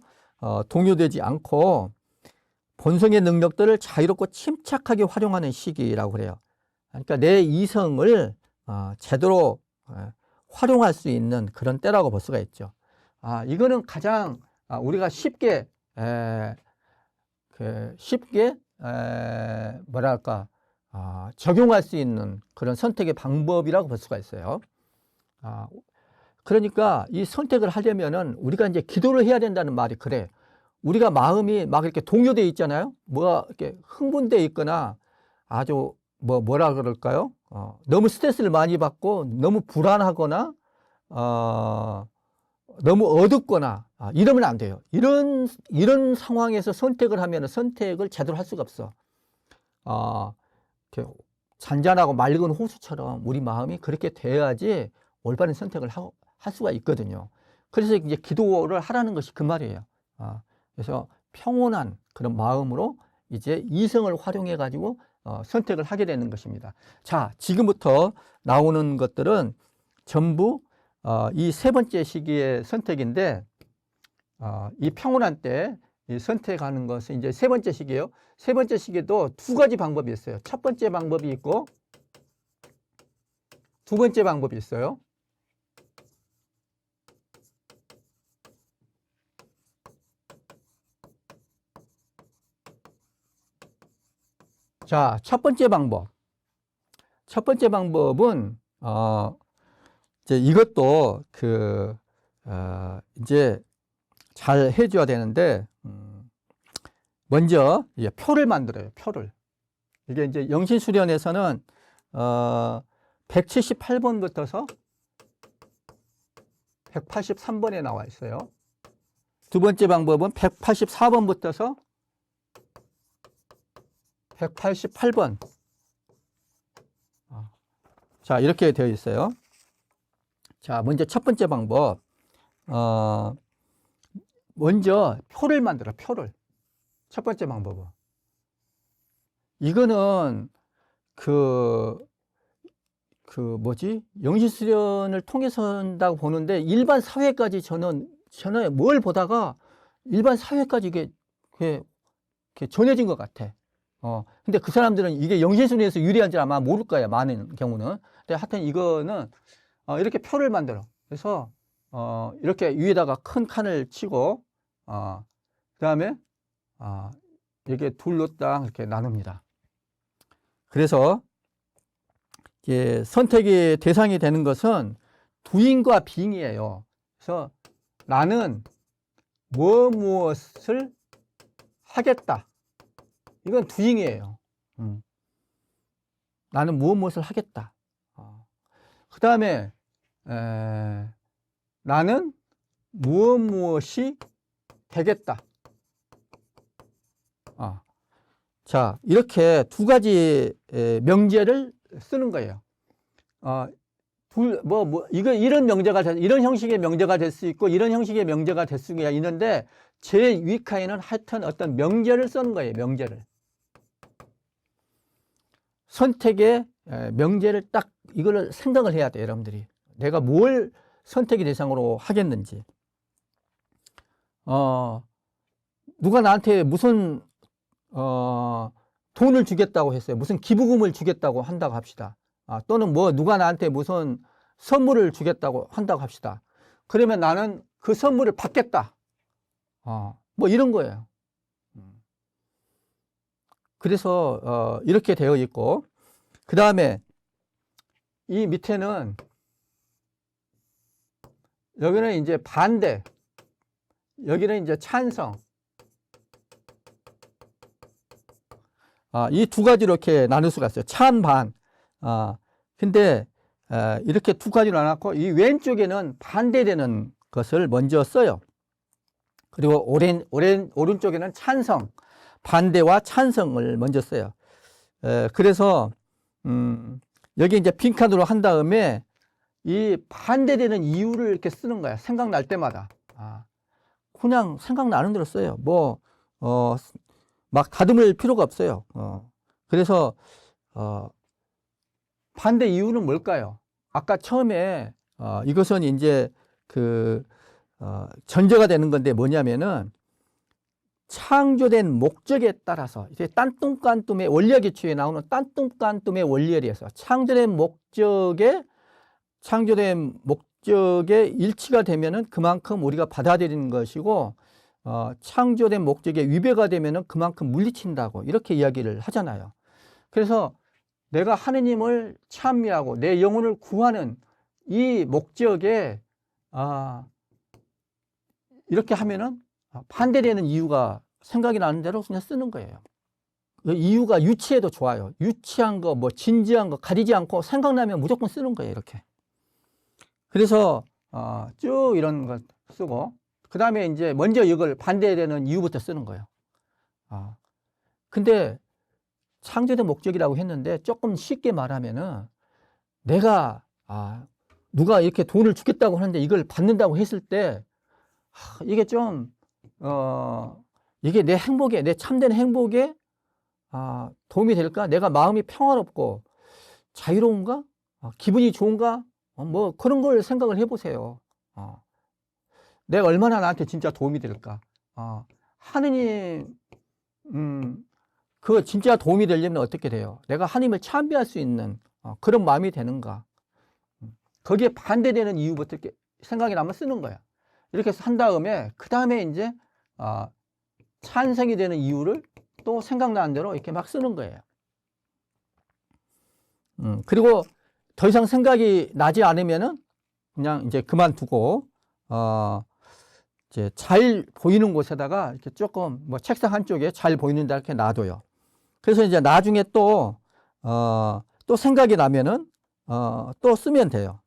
동요되지 않고 본성의 능력들을 자유롭고 침착하게 활용하는 시기라고 그래요. 그러니까 내 이성을 제대로 활용할 수 있는 그런 때라고 볼 수가 있죠. 이거는 가장 우리가 쉽게 뭐랄까 적용할 수 있는 그런 선택의 방법이라고 볼 수가 있어요. 그러니까 이 선택을 하려면은 우리가 이제 기도를 해야 된다는 말이 그래. 우리가 마음이 막 이렇게 동요되어 있잖아요. 뭐가 이렇게 흥분되어 있거나 아주 뭐라 그럴까요? 너무 스트레스를 많이 받고 너무 불안하거나 너무 어둡거나 이러면 안 돼요. 이런 상황에서 선택을 하면 선택을 제대로 할 수가 없어. 이렇게 잔잔하고 맑은 호수처럼 우리 마음이 그렇게 돼야지 올바른 선택을 할 수가 있거든요. 그래서 이제 기도를 하라는 것이 그 말이에요. 그래서 평온한 그런 마음으로 이제 이성을 활용해 가지고 선택을 하게 되는 것입니다. 자, 지금부터 나오는 것들은 전부 이 세 번째 시기의 선택인데, 이 평온한 때 선택하는 것은 이제 세 번째 시기예요. 세 번째 시기도 두 가지 방법이 있어요. 첫 번째 방법이 있고 두 번째 방법이 있어요. 자, 첫 번째 방법. 첫 번째 방법은 이제 이것도 이제 잘 해줘야 되는데, 먼저 이제 표를 만들어요. 표를. 이게 이제 영신수련에서는 178번부터서 183번에 나와 있어요. 두 번째 방법은 184번부터서 188번. 자, 이렇게 되어 있어요. 자, 먼저 첫 번째 방법. 먼저 표를 만들어, 표를. 첫 번째 방법은. 이거는 영시수련을 통해서 한다고 보는데, 일반 사회까지 저는 뭘 보다가 일반 사회까지 이게 전해진 것 같아. 근데 그 사람들은 이게 영시수련에서 유리한지 아마 모를 거야, 많은 경우는. 근데 하여튼 이거는, 이렇게 표를 만들어. 그래서, 이렇게 위에다가 큰 칸을 치고, 그 다음에, 이렇게 둘로 딱 이렇게 나눕니다. 그래서, 이게 선택의 대상이 되는 것은 doing과 being이에요. 그래서 나는 무엇을 하겠다. 이건 doing이에요. 나는 무엇을 하겠다. 그 다음에 나는 무엇이 되겠다. 자, 이렇게 두 가지 명제를 쓰는 거예요. 이런 명제가 이런 형식의 명제가 될 수 있고, 이런 형식의 명제가 될 수가 있는데, 제 위카에는 하여튼 어떤 명제를 쓰는 거예요, 명제를. 선택의 명제를 딱, 이거를 생각을 해야 돼요, 여러분들이. 내가 뭘 선택의 대상으로 하겠는지. 누가 나한테 무슨, 돈을 주겠다고 했어요. 무슨 기부금을 주겠다고 한다고 합시다. 또는 누가 나한테 무슨 선물을 주겠다고 한다고 합시다. 그러면 나는 그 선물을 받겠다. 이런 거예요. 그래서, 이렇게 되어 있고, 그 다음에 이 밑에는, 여기는 이제 반대, 여기는 이제 찬성. 이 두 가지로 이렇게 나눌 수가 있어요. 찬반. 근데, 이렇게 두 가지로 나눴고, 이 왼쪽에는 반대되는 것을 먼저 써요. 그리고 오른쪽에는 찬성, 반대와 찬성을 먼저 써요. 그래서, 여기 이제 빈칸으로 한 다음에, 이 반대되는 이유를 이렇게 쓰는 거야. 생각날 때마다. 그냥 생각나는 대로 써요. 막 다듬을 필요가 없어요. 그래서, 반대 이유는 뭘까요? 아까 처음에, 이것은 이제 전제가 되는 건데 뭐냐면은, 창조된 목적에 따라서, 이제 딴뚱깐뚱의 원리학 기초에 나오는 딴뚱깐뚱의 원리에 대해서 창조된 목적에 일치가 되면은 그만큼 우리가 받아들이는 것이고, 창조된 목적에 위배가 되면은 그만큼 물리친다고 이렇게 이야기를 하잖아요. 그래서 내가 하느님을 찬미하고 내 영혼을 구하는 이 목적에 이렇게 하면은 반대되는 이유가 생각이 나는 대로 그냥 쓰는 거예요. 이유가 유치해도 좋아요. 유치한 거, 진지한 거 가리지 않고 생각나면 무조건 쓰는 거예요, 이렇게. 그래서 쭉 이런 거 쓰고, 그 다음에 이제 먼저 이걸 반대되는 이유부터 쓰는 거예요. 근데 창조된 목적이라고 했는데 조금 쉽게 말하면은 내가 누가 이렇게 돈을 주겠다고 하는데 이걸 받는다고 했을 때 이게 좀 이게 내 행복에, 내 참된 행복에 도움이 될까? 내가 마음이 평화롭고 자유로운가? 기분이 좋은가? 그런 걸 생각을 해보세요. 내가 얼마나 나한테 진짜 도움이 될까? 하느님, 그거 진짜 도움이 되려면 어떻게 돼요? 내가 하느님을 찬미할 수 있는 그런 마음이 되는가? 거기에 반대되는 이유부터 이렇게 생각이 나면 쓰는 거야. 이렇게 해서 한 다음에, 그 다음에 이제, 찬성이 되는 이유를 또 생각나는 대로 이렇게 막 쓰는 거예요. 그리고 더 이상 생각이 나지 않으면은 그냥 이제 그만두고, 이제 잘 보이는 곳에다가 이렇게 조금 책상 한쪽에 잘 보이는 데 이렇게 놔둬요. 그래서 이제 나중에 또 생각이 나면은, 또 쓰면 돼요.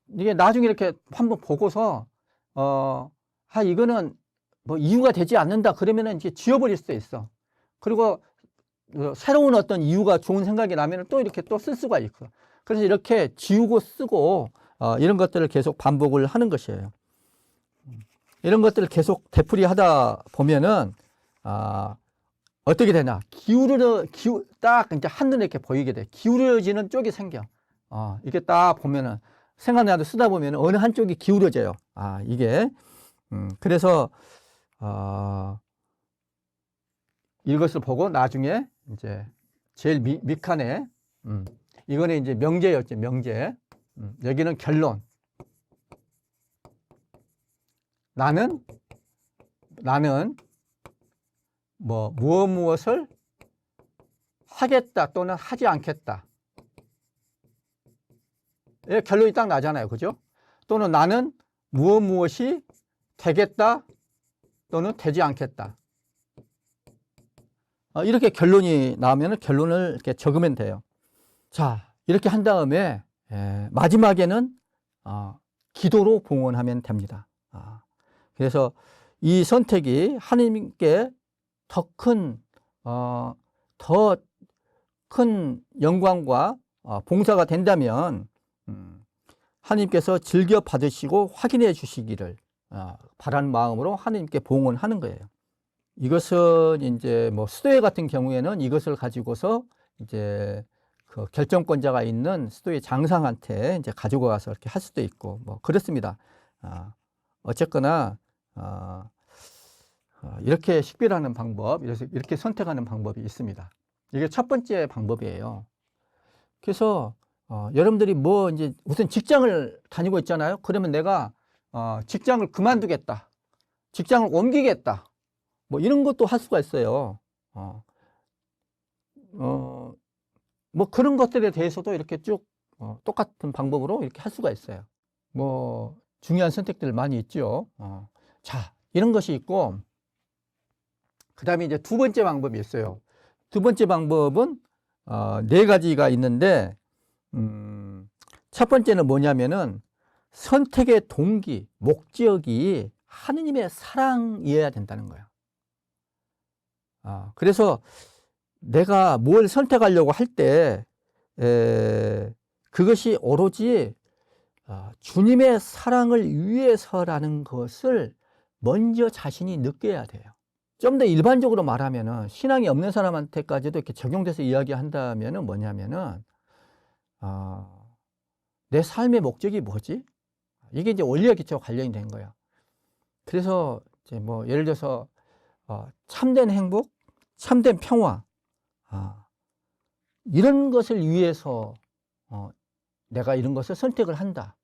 이게 나중에 이렇게 한번 보고서, 이거는 이유가 되지 않는다. 그러면은 이제 지워버릴 수도 있어. 그리고 새로운 어떤 이유가 좋은 생각이 나면 또 이렇게 또 쓸 수가 있고. 그래서 이렇게 지우고 쓰고, 이런 것들을 계속 반복을 하는 것이에요. 이런 것들을 계속 되풀이 하다 보면은, 어떻게 되나. 딱 이제 한눈에 이렇게 보이게 돼. 기울어지는 쪽이 생겨. 이게 딱 보면은, 생각나도 쓰다 보면 어느 한쪽이 기울어져요. 이게. 그래서, 이것을 보고 나중에 이제 제일 밑칸에, 이거는 이제 명제였죠, 명제. 여기는 결론. 나는 무엇을 하겠다 또는 하지 않겠다. 예, 결론이 딱 나잖아요. 그죠? 또는 나는 무엇이 되겠다 또는 되지 않겠다. 이렇게 결론이 나오면 결론을 이렇게 적으면 돼요. 자, 이렇게 한 다음에 마지막에는 기도로 봉헌하면 됩니다. 그래서 이 선택이 하나님께 더 큰 영광과 봉사가 된다면 하나님께서 즐겨 받으시고 확인해 주시기를 바라는 마음으로 하나님께 봉헌하는 거예요. 이것은 이제 뭐 수도회 같은 경우에는 이것을 가지고서 이제 그 결정권자가 있는 수도회 장상한테 이제 가지고 가서 이렇게 할 수도 있고 뭐 그렇습니다. 어쨌거나 이렇게 식별하는 방법, 이렇게 선택하는 방법이 있습니다. 이게 첫 번째 방법이에요. 그래서 여러분들이 뭐 이제 우선 직장을 다니고 있잖아요. 그러면 내가 직장을 그만두겠다, 직장을 옮기겠다, 뭐 이런 것도 할 수가 있어요. 뭐 그런 것들에 대해서도 이렇게 쭉 똑같은 방법으로 이렇게 할 수가 있어요. 뭐 중요한 선택들 많이 있죠. 자, 이런 것이 있고, 그 다음에 이제 두 번째 방법이 있어요. 두 번째 방법은 네 가지가 있는데, 첫 번째는 뭐냐면은 선택의 동기, 목적이 하느님의 사랑이어야 된다는 거예요. 그래서 내가 뭘 선택하려고 할 때 그것이 오로지 주님의 사랑을 위해서라는 것을 먼저 자신이 느껴야 돼요. 좀 더 일반적으로 말하면은 신앙이 없는 사람한테까지도 이렇게 적용돼서 이야기한다면은 뭐냐면은 내 삶의 목적이 뭐지? 이게 이제 원리와 기초와 관련이 된 거예요. 그래서 이제 뭐 예를 들어서 참된 행복, 참된 평화, 이런 것을 위해서 내가 이런 것을 선택을 한다.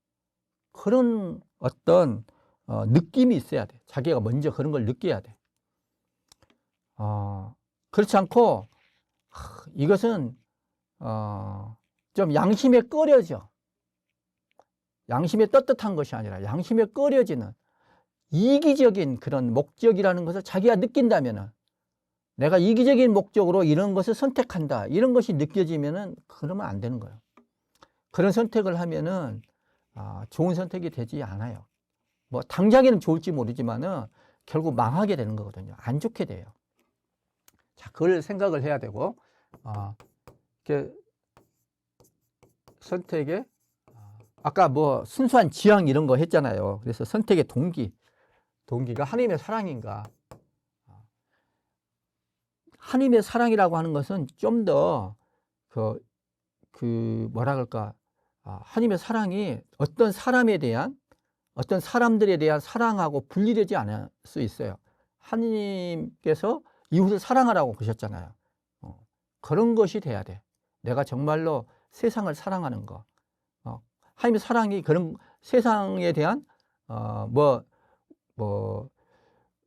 그런 어떤 느낌이 있어야 돼. 자기가 먼저 그런 걸 느껴야 돼. 그렇지 않고 이것은 좀 양심에 꺼려져. 양심에 떳떳한 것이 아니라 양심에 꺼려지는 이기적인 그런 목적이라는 것을 자기가 느낀다면은, 내가 이기적인 목적으로 이런 것을 선택한다, 이런 것이 느껴지면은 그러면 안 되는 거예요. 그런 선택을 하면은 좋은 선택이 되지 않아요. 뭐 당장에는 좋을지 모르지만은 결국 망하게 되는 거거든요. 안 좋게 돼요. 자, 그걸 생각을 해야 되고, 이렇게 선택에 아까 뭐 순수한 지향 이런 거 했잖아요. 그래서 선택의 동기가 하나님의 사랑인가? 하나님의 사랑이라고 하는 것은 좀 더 뭐라 그럴까? 하나님의 사랑이 어떤 사람들에 대한 사랑하고 분리되지 않을 수 있어요. 하나님께서 이웃을 사랑하라고 그러셨잖아요. 그런 것이 돼야 돼. 내가 정말로 세상을 사랑하는 거. 하나님의 사랑이 그런 세상에 대한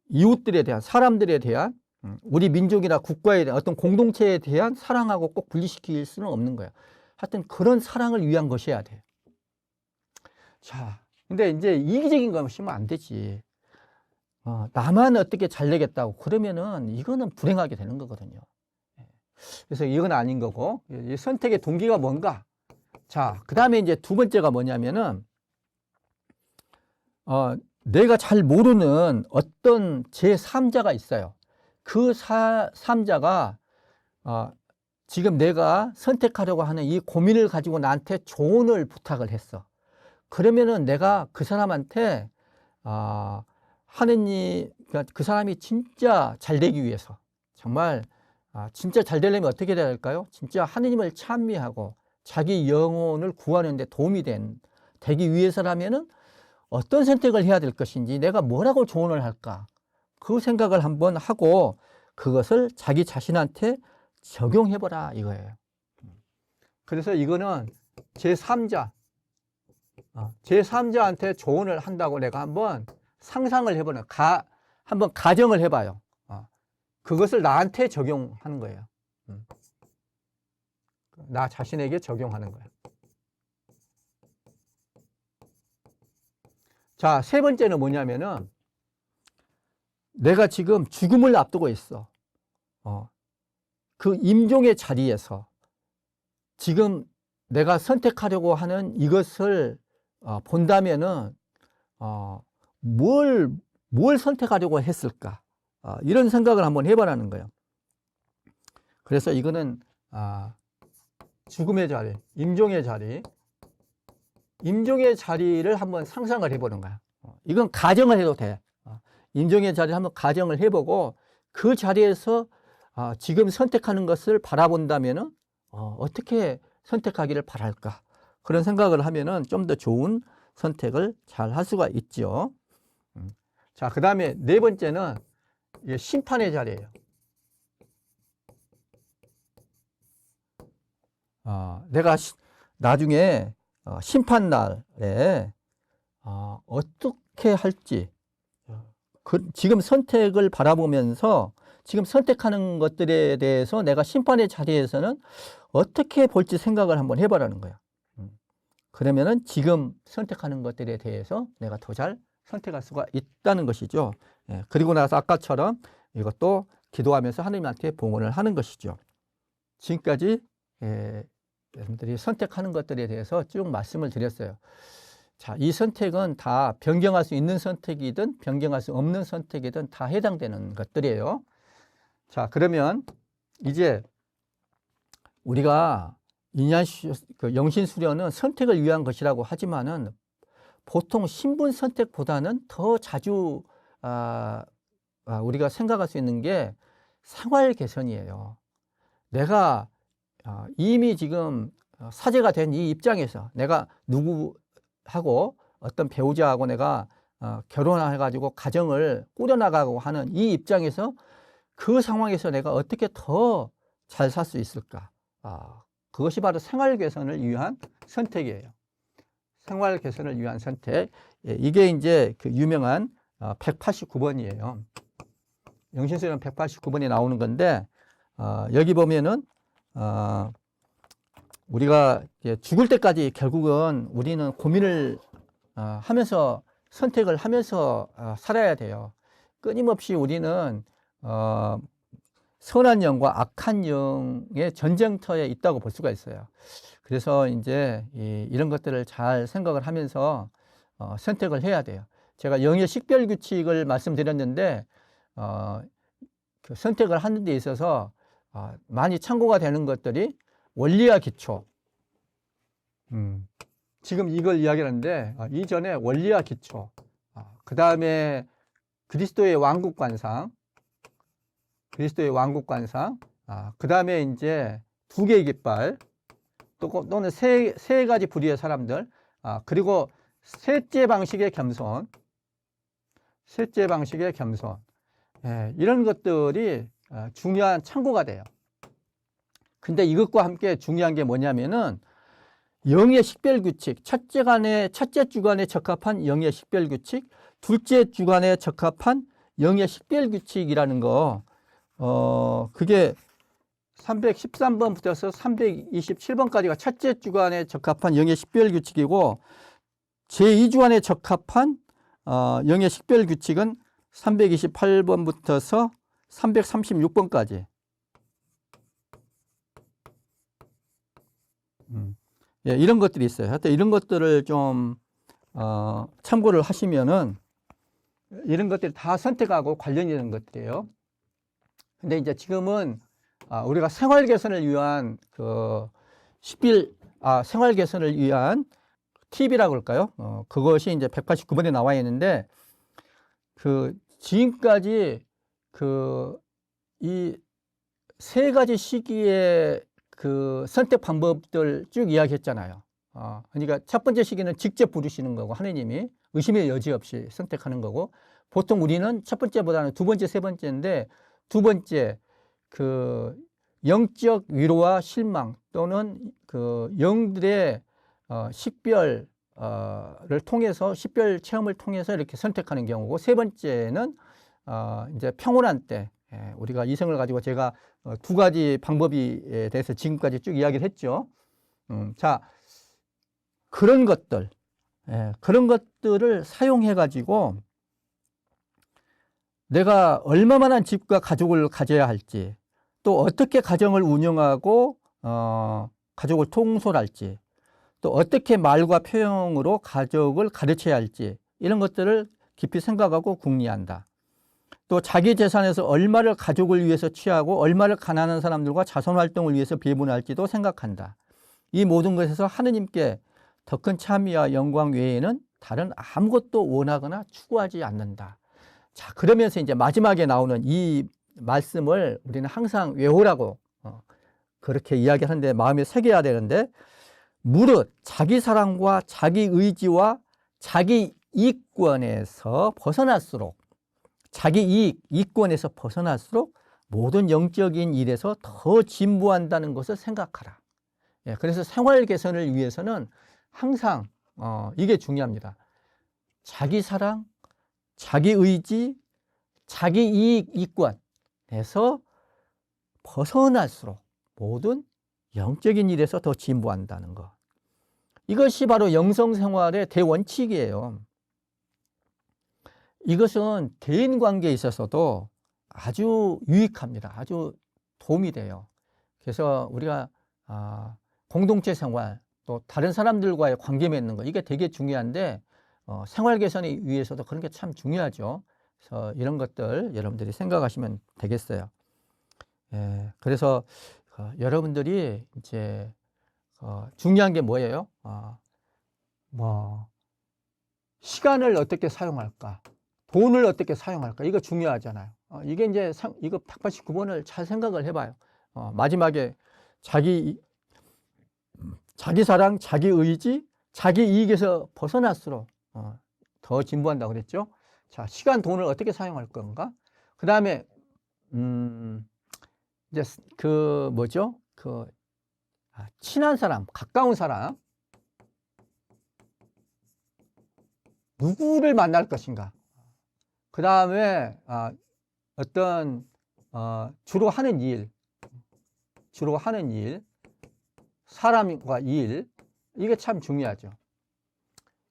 이웃들에 대한, 사람들에 대한, 우리 민족이나 국가에 대한 어떤 공동체에 대한 사랑하고 꼭 분리시킬 수는 없는 거예요. 하여튼 그런 사랑을 위한 것이어야 돼. 자, 근데 이제 이기적인 것이면 안 되지. 나만 어떻게 잘 되겠다고 그러면은 이거는 불행하게 되는 거거든요. 그래서 이건 아닌 거고, 이 선택의 동기가 뭔가. 자, 그 다음에 이제 두 번째가 뭐냐면은 내가 잘 모르는 어떤 제3자가 있어요. 그 3자가 지금 내가 선택하려고 하는 이 고민을 가지고 나한테 조언을 부탁을 했어. 그러면은 내가 그 사람한테 하느님, 그러니까 그 사람이 진짜 잘 되기 위해서, 정말 진짜 잘 되려면 어떻게 해야 될까요? 진짜 하느님을 찬미하고 자기 영혼을 구하는 데 도움이 되기 위해서라면은 어떤 선택을 해야 될 것인지, 내가 뭐라고 조언을 할까, 그 생각을 한번 하고 그것을 자기 자신한테 적용해보라 이거예요. 그래서 이거는 제3자한테 조언을 한다고 내가 한번 상상을 해보는, 한번 가정을 해봐요. 그것을 나한테 적용하는 거예요. 나 자신에게 적용하는 거예요. 자, 세 번째는 뭐냐면은, 내가 지금 죽음을 앞두고 있어. 그 임종의 자리에서 지금 내가 선택하려고 하는 이것을 본다면은 뭘 선택하려고 했을까? 이런 생각을 한번 해보라는 거예요. 그래서 이거는 죽음의 자리, 임종의 자리를 한번 상상을 해보는 거야. 이건 가정을 해도 돼. 임종의 자리를 한번 가정을 해보고 그 자리에서 지금 선택하는 것을 바라본다면은 어떻게 선택하기를 바랄까? 그런 생각을 하면은 좀 더 좋은 선택을 잘 할 수가 있죠. 자, 그 다음에 네 번째는 심판의 자리예요. 내가 나중에 심판날에 어떻게 할지, 지금 선택을 바라보면서 지금 선택하는 것들에 대해서 내가 심판의 자리에서는 어떻게 볼지 생각을 한번 해보라는 거예요. 그러면은 지금 선택하는 것들에 대해서 내가 더 잘 선택할 수가 있다는 것이죠. 그리고 나서 아까처럼 이것도 기도하면서 하나님한테 봉헌을 하는 것이죠. 지금까지 여러분들이 선택하는 것들에 대해서 쭉 말씀을 드렸어요. 자, 이 선택은 다 변경할 수 있는 선택이든 변경할 수 없는 선택이든 다 해당되는 것들이에요. 자, 그러면 이제 우리가 영신수련은 선택을 위한 것이라고 하지만은 보통 신분 선택보다는 더 자주 우리가 생각할 수 있는 게 생활 개선이에요. 내가 이미 지금 사제가 된 이 입장에서 내가 누구하고 어떤 배우자하고 내가 결혼해가지고 가정을 꾸려나가고 하는 이 입장에서 그 상황에서 내가 어떻게 더 잘 살 수 있을까? 그것이 바로 생활 개선을 위한 선택이에요. 생활 개선을 위한 선택. 이게 이제 그 유명한 189번이에요. 영신수련 189번이 나오는 건데, 여기 보면은, 우리가 죽을 때까지 결국은 우리는 고민을 하면서 선택을 하면서 살아야 돼요. 끊임없이 우리는 선한 영과 악한 영의 전쟁터에 있다고 볼 수가 있어요. 그래서 이제 이런 것들을 잘 생각을 하면서 선택을 해야 돼요. 제가 영의 식별 규칙을 말씀드렸는데 그 선택을 하는 데 있어서 많이 참고가 되는 것들이 원리와 기초. 지금 이걸 이야기하는데 이전에 원리와 기초, 그 다음에 그리스도의 왕국관상, 그 다음에 이제 두 개의 깃발, 또는 세 가지 부류의 사람들, 그리고 셋째 방식의 겸손, 이런 것들이 중요한 참고가 돼요. 근데 이것과 함께 중요한 게 뭐냐면은 영의 식별규칙, 첫째 주간에 적합한 영의 식별규칙, 둘째 주간에 적합한 영의 식별규칙이라는 거, 그게 313번부터 327번까지가 첫째 주간에 적합한 영의 식별규칙이고, 제2주간에 적합한 영의 식별규칙은 328번부터 336번까지. 이런 것들이 있어요. 하여튼 이런 것들을 좀 참고를 하시면은, 이런 것들이 다 선택하고 관련이 있는 것들이에요. 근데 이제 지금은 우리가 생활 개선을 위한 생활 개선을 위한 팁이라고 그럴까요? 그것이 이제 189번에 나와 있는데, 지금까지 이 세 가지 시기의 선택 방법들 쭉 이야기했잖아요. 그러니까 첫 번째 시기는 직접 부르시는 거고, 하느님이 의심의 여지 없이 선택하는 거고, 보통 우리는 첫 번째보다는 두 번째, 세 번째인데, 두 번째, 영적 위로와 실망 또는 영들의 식별을 통해서, 식별 체험을 통해서 이렇게 선택하는 경우고, 세 번째는 이제 평온한 때, 우리가 이성을 가지고 제가 두 가지 방법에 대해서 지금까지 쭉 이야기를 했죠. 자, 그런 것들을 사용해 가지고 내가 얼마만한 집과 가족을 가져야 할지, 또 어떻게 가정을 운영하고 가족을 통솔할지, 또 어떻게 말과 표현으로 가족을 가르쳐야 할지, 이런 것들을 깊이 생각하고 궁리한다. 또 자기 재산에서 얼마를 가족을 위해서 취하고 얼마를 가난한 사람들과 자선활동을 위해서 배분할지도 생각한다. 이 모든 것에서 하느님께 더 큰 참여와 영광 외에는 다른 아무것도 원하거나 추구하지 않는다. 자, 그러면서 이제 마지막에 나오는 이 말씀을 우리는 항상 외우라고 그렇게 이야기하는데, 마음에 새겨야 되는데, 무릇 자기 사랑과 자기 의지와 자기 이권에서 벗어날수록, 자기 이권에서 벗어날수록 모든 영적인 일에서 더 진보한다는 것을 생각하라. 그래서 생활 개선을 위해서는 항상 이게 중요합니다. 자기 사랑, 자기 의지, 자기 이권에서 벗어날수록 모든 영적인 일에서 더 진보한다는 것. 이것이 바로 영성생활의 대원칙이에요. 이것은 대인관계에 있어서도 아주 유익합니다. 아주 도움이 돼요. 그래서 우리가 공동체 생활, 또 다른 사람들과의 관계 맺는 거, 이게 되게 중요한데 생활 개선을 위해서도 그런 게 참 중요하죠. 그래서 이런 것들 여러분들이 생각하시면 되겠어요. 그래서 여러분들이 이제 중요한 게 뭐예요? 시간을 어떻게 사용할까? 돈을 어떻게 사용할까? 이거 중요하잖아요. 이게 이제 이거 189번을 잘 생각을 해봐요. 마지막에 자기 사랑, 자기 의지, 자기 이익에서 벗어날수록 더 진보한다고 그랬죠. 자, 시간, 돈을 어떻게 사용할 건가? 그 다음에 이제 친한 사람, 가까운 사람, 누구를 만날 것인가? 그 다음에 주로 하는 일, 사람과 일, 이게 참 중요하죠.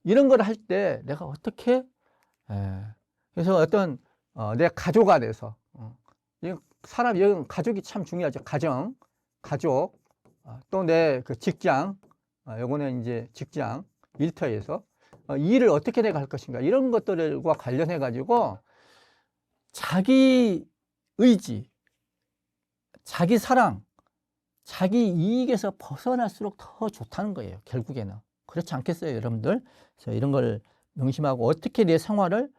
이런 걸 할 때 내가 어떻게, 그래서 내 가족 안에서, 여기 가족이 참 중요하죠. 가족, 또 내 직장, 요거는 이제 직장, 일터에서 일을 어떻게 내가 할 것인가, 이런 것들과 관련해 가지고 자기 의지, 자기 사랑, 자기 이익에서 벗어날수록 더 좋다는 거예요. 결국에는. 그렇지 않겠어요, 여러분들? 그래서 이런 걸 명심하고 어떻게 내 생활을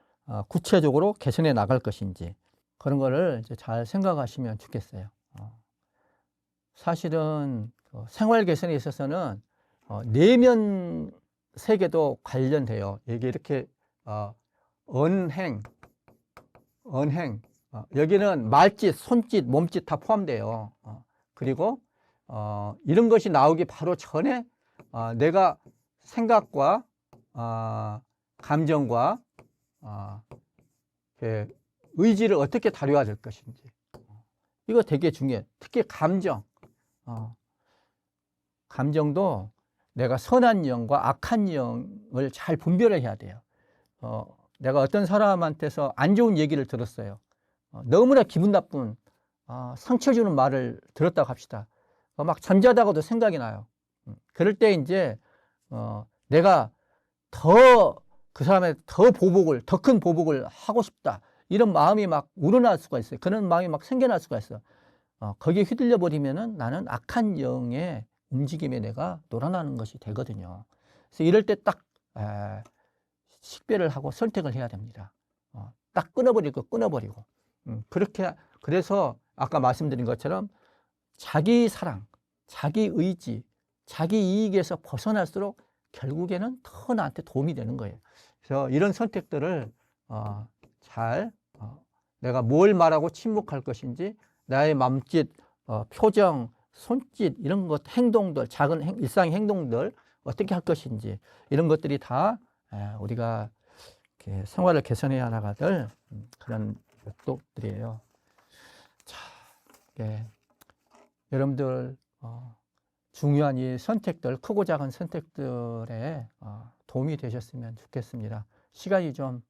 구체적으로 개선해 나갈 것인지, 그런 거를 이제 잘 생각하시면 좋겠어요. 사실은 생활 개선에 있어서는 내면 세계도 관련돼요. 이게 이렇게 언행, 여기는 말짓, 손짓, 몸짓 다 포함돼요. 그리고 이런 것이 나오기 바로 전에 내가 생각과 감정과 의지를 어떻게 다뤄야 될 것인지, 이거 되게 중요해요. 특히 감정도 내가 선한 영과 악한 영을 잘 분별을 해야 돼요. 내가 어떤 사람한테서 안 좋은 얘기를 들었어요. 너무나 기분 나쁜 상처 주는 말을 들었다고 합시다. 막 잠자다가도 생각이 나요. 그럴 때 이제 내가 더 그 사람의 더 큰 보복을 하고 싶다, 이런 마음이 막 우러날 수가 있어요. 그런 마음이 막 생겨날 수가 있어요. 거기에 휘둘려 버리면은 나는 악한 영의 움직임에 내가 놀아나는 것이 되거든요. 그래서 이럴 때 딱 식별을 하고 선택을 해야 됩니다. 딱 끊어버리고 끊어버리고. 그렇게 그래서 아까 말씀드린 것처럼 자기 사랑, 자기 의지, 자기 이익에서 벗어날수록 결국에는 더 나한테 도움이 되는 거예요. 그래서 이런 선택들을 잘 내가 뭘 말하고 침묵할 것인지, 나의 맘짓, 표정, 손짓 이런 것, 행동들, 작은 일상 행동들 어떻게 할 것인지 이런 것들이 다 우리가 이렇게 생활을 개선해야 나가들 그런 요독들이에요. 자, 여러분들 중요한 이 선택들, 크고 작은 선택들에 도움이 되셨으면 좋겠습니다. 시간이 좀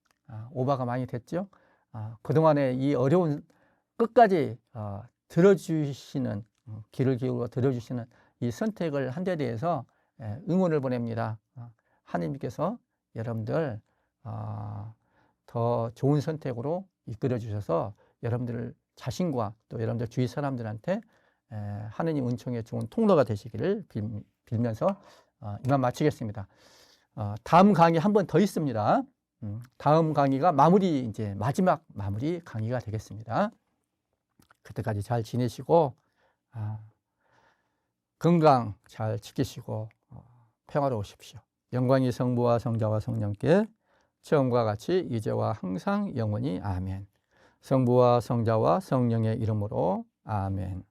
오버가 많이 됐죠. 그동안에 이 어려운 끝까지 들어주시는, 귀를 기울여 들어주시는 이 선택을 한 데 대해서 응원을 보냅니다. 하나님께서 여러분들 더 좋은 선택으로 이끌어 주셔서 여러분들 자신과 또 여러분들 주위 사람들한테 하느님 은총의 좋은 통로가 되시기를 빌면서 이만 마치겠습니다. 다음 강의 한 번 더 있습니다. 다음 강의가 이제 마지막 마무리 강의가 되겠습니다. 그때까지 잘 지내시고 건강 잘 지키시고 평화로우십시오. 영광이 성부와 성자와 성령께 처음과 같이 이제와 항상 영원히 아멘. 성부와 성자와 성령의 이름으로 아멘.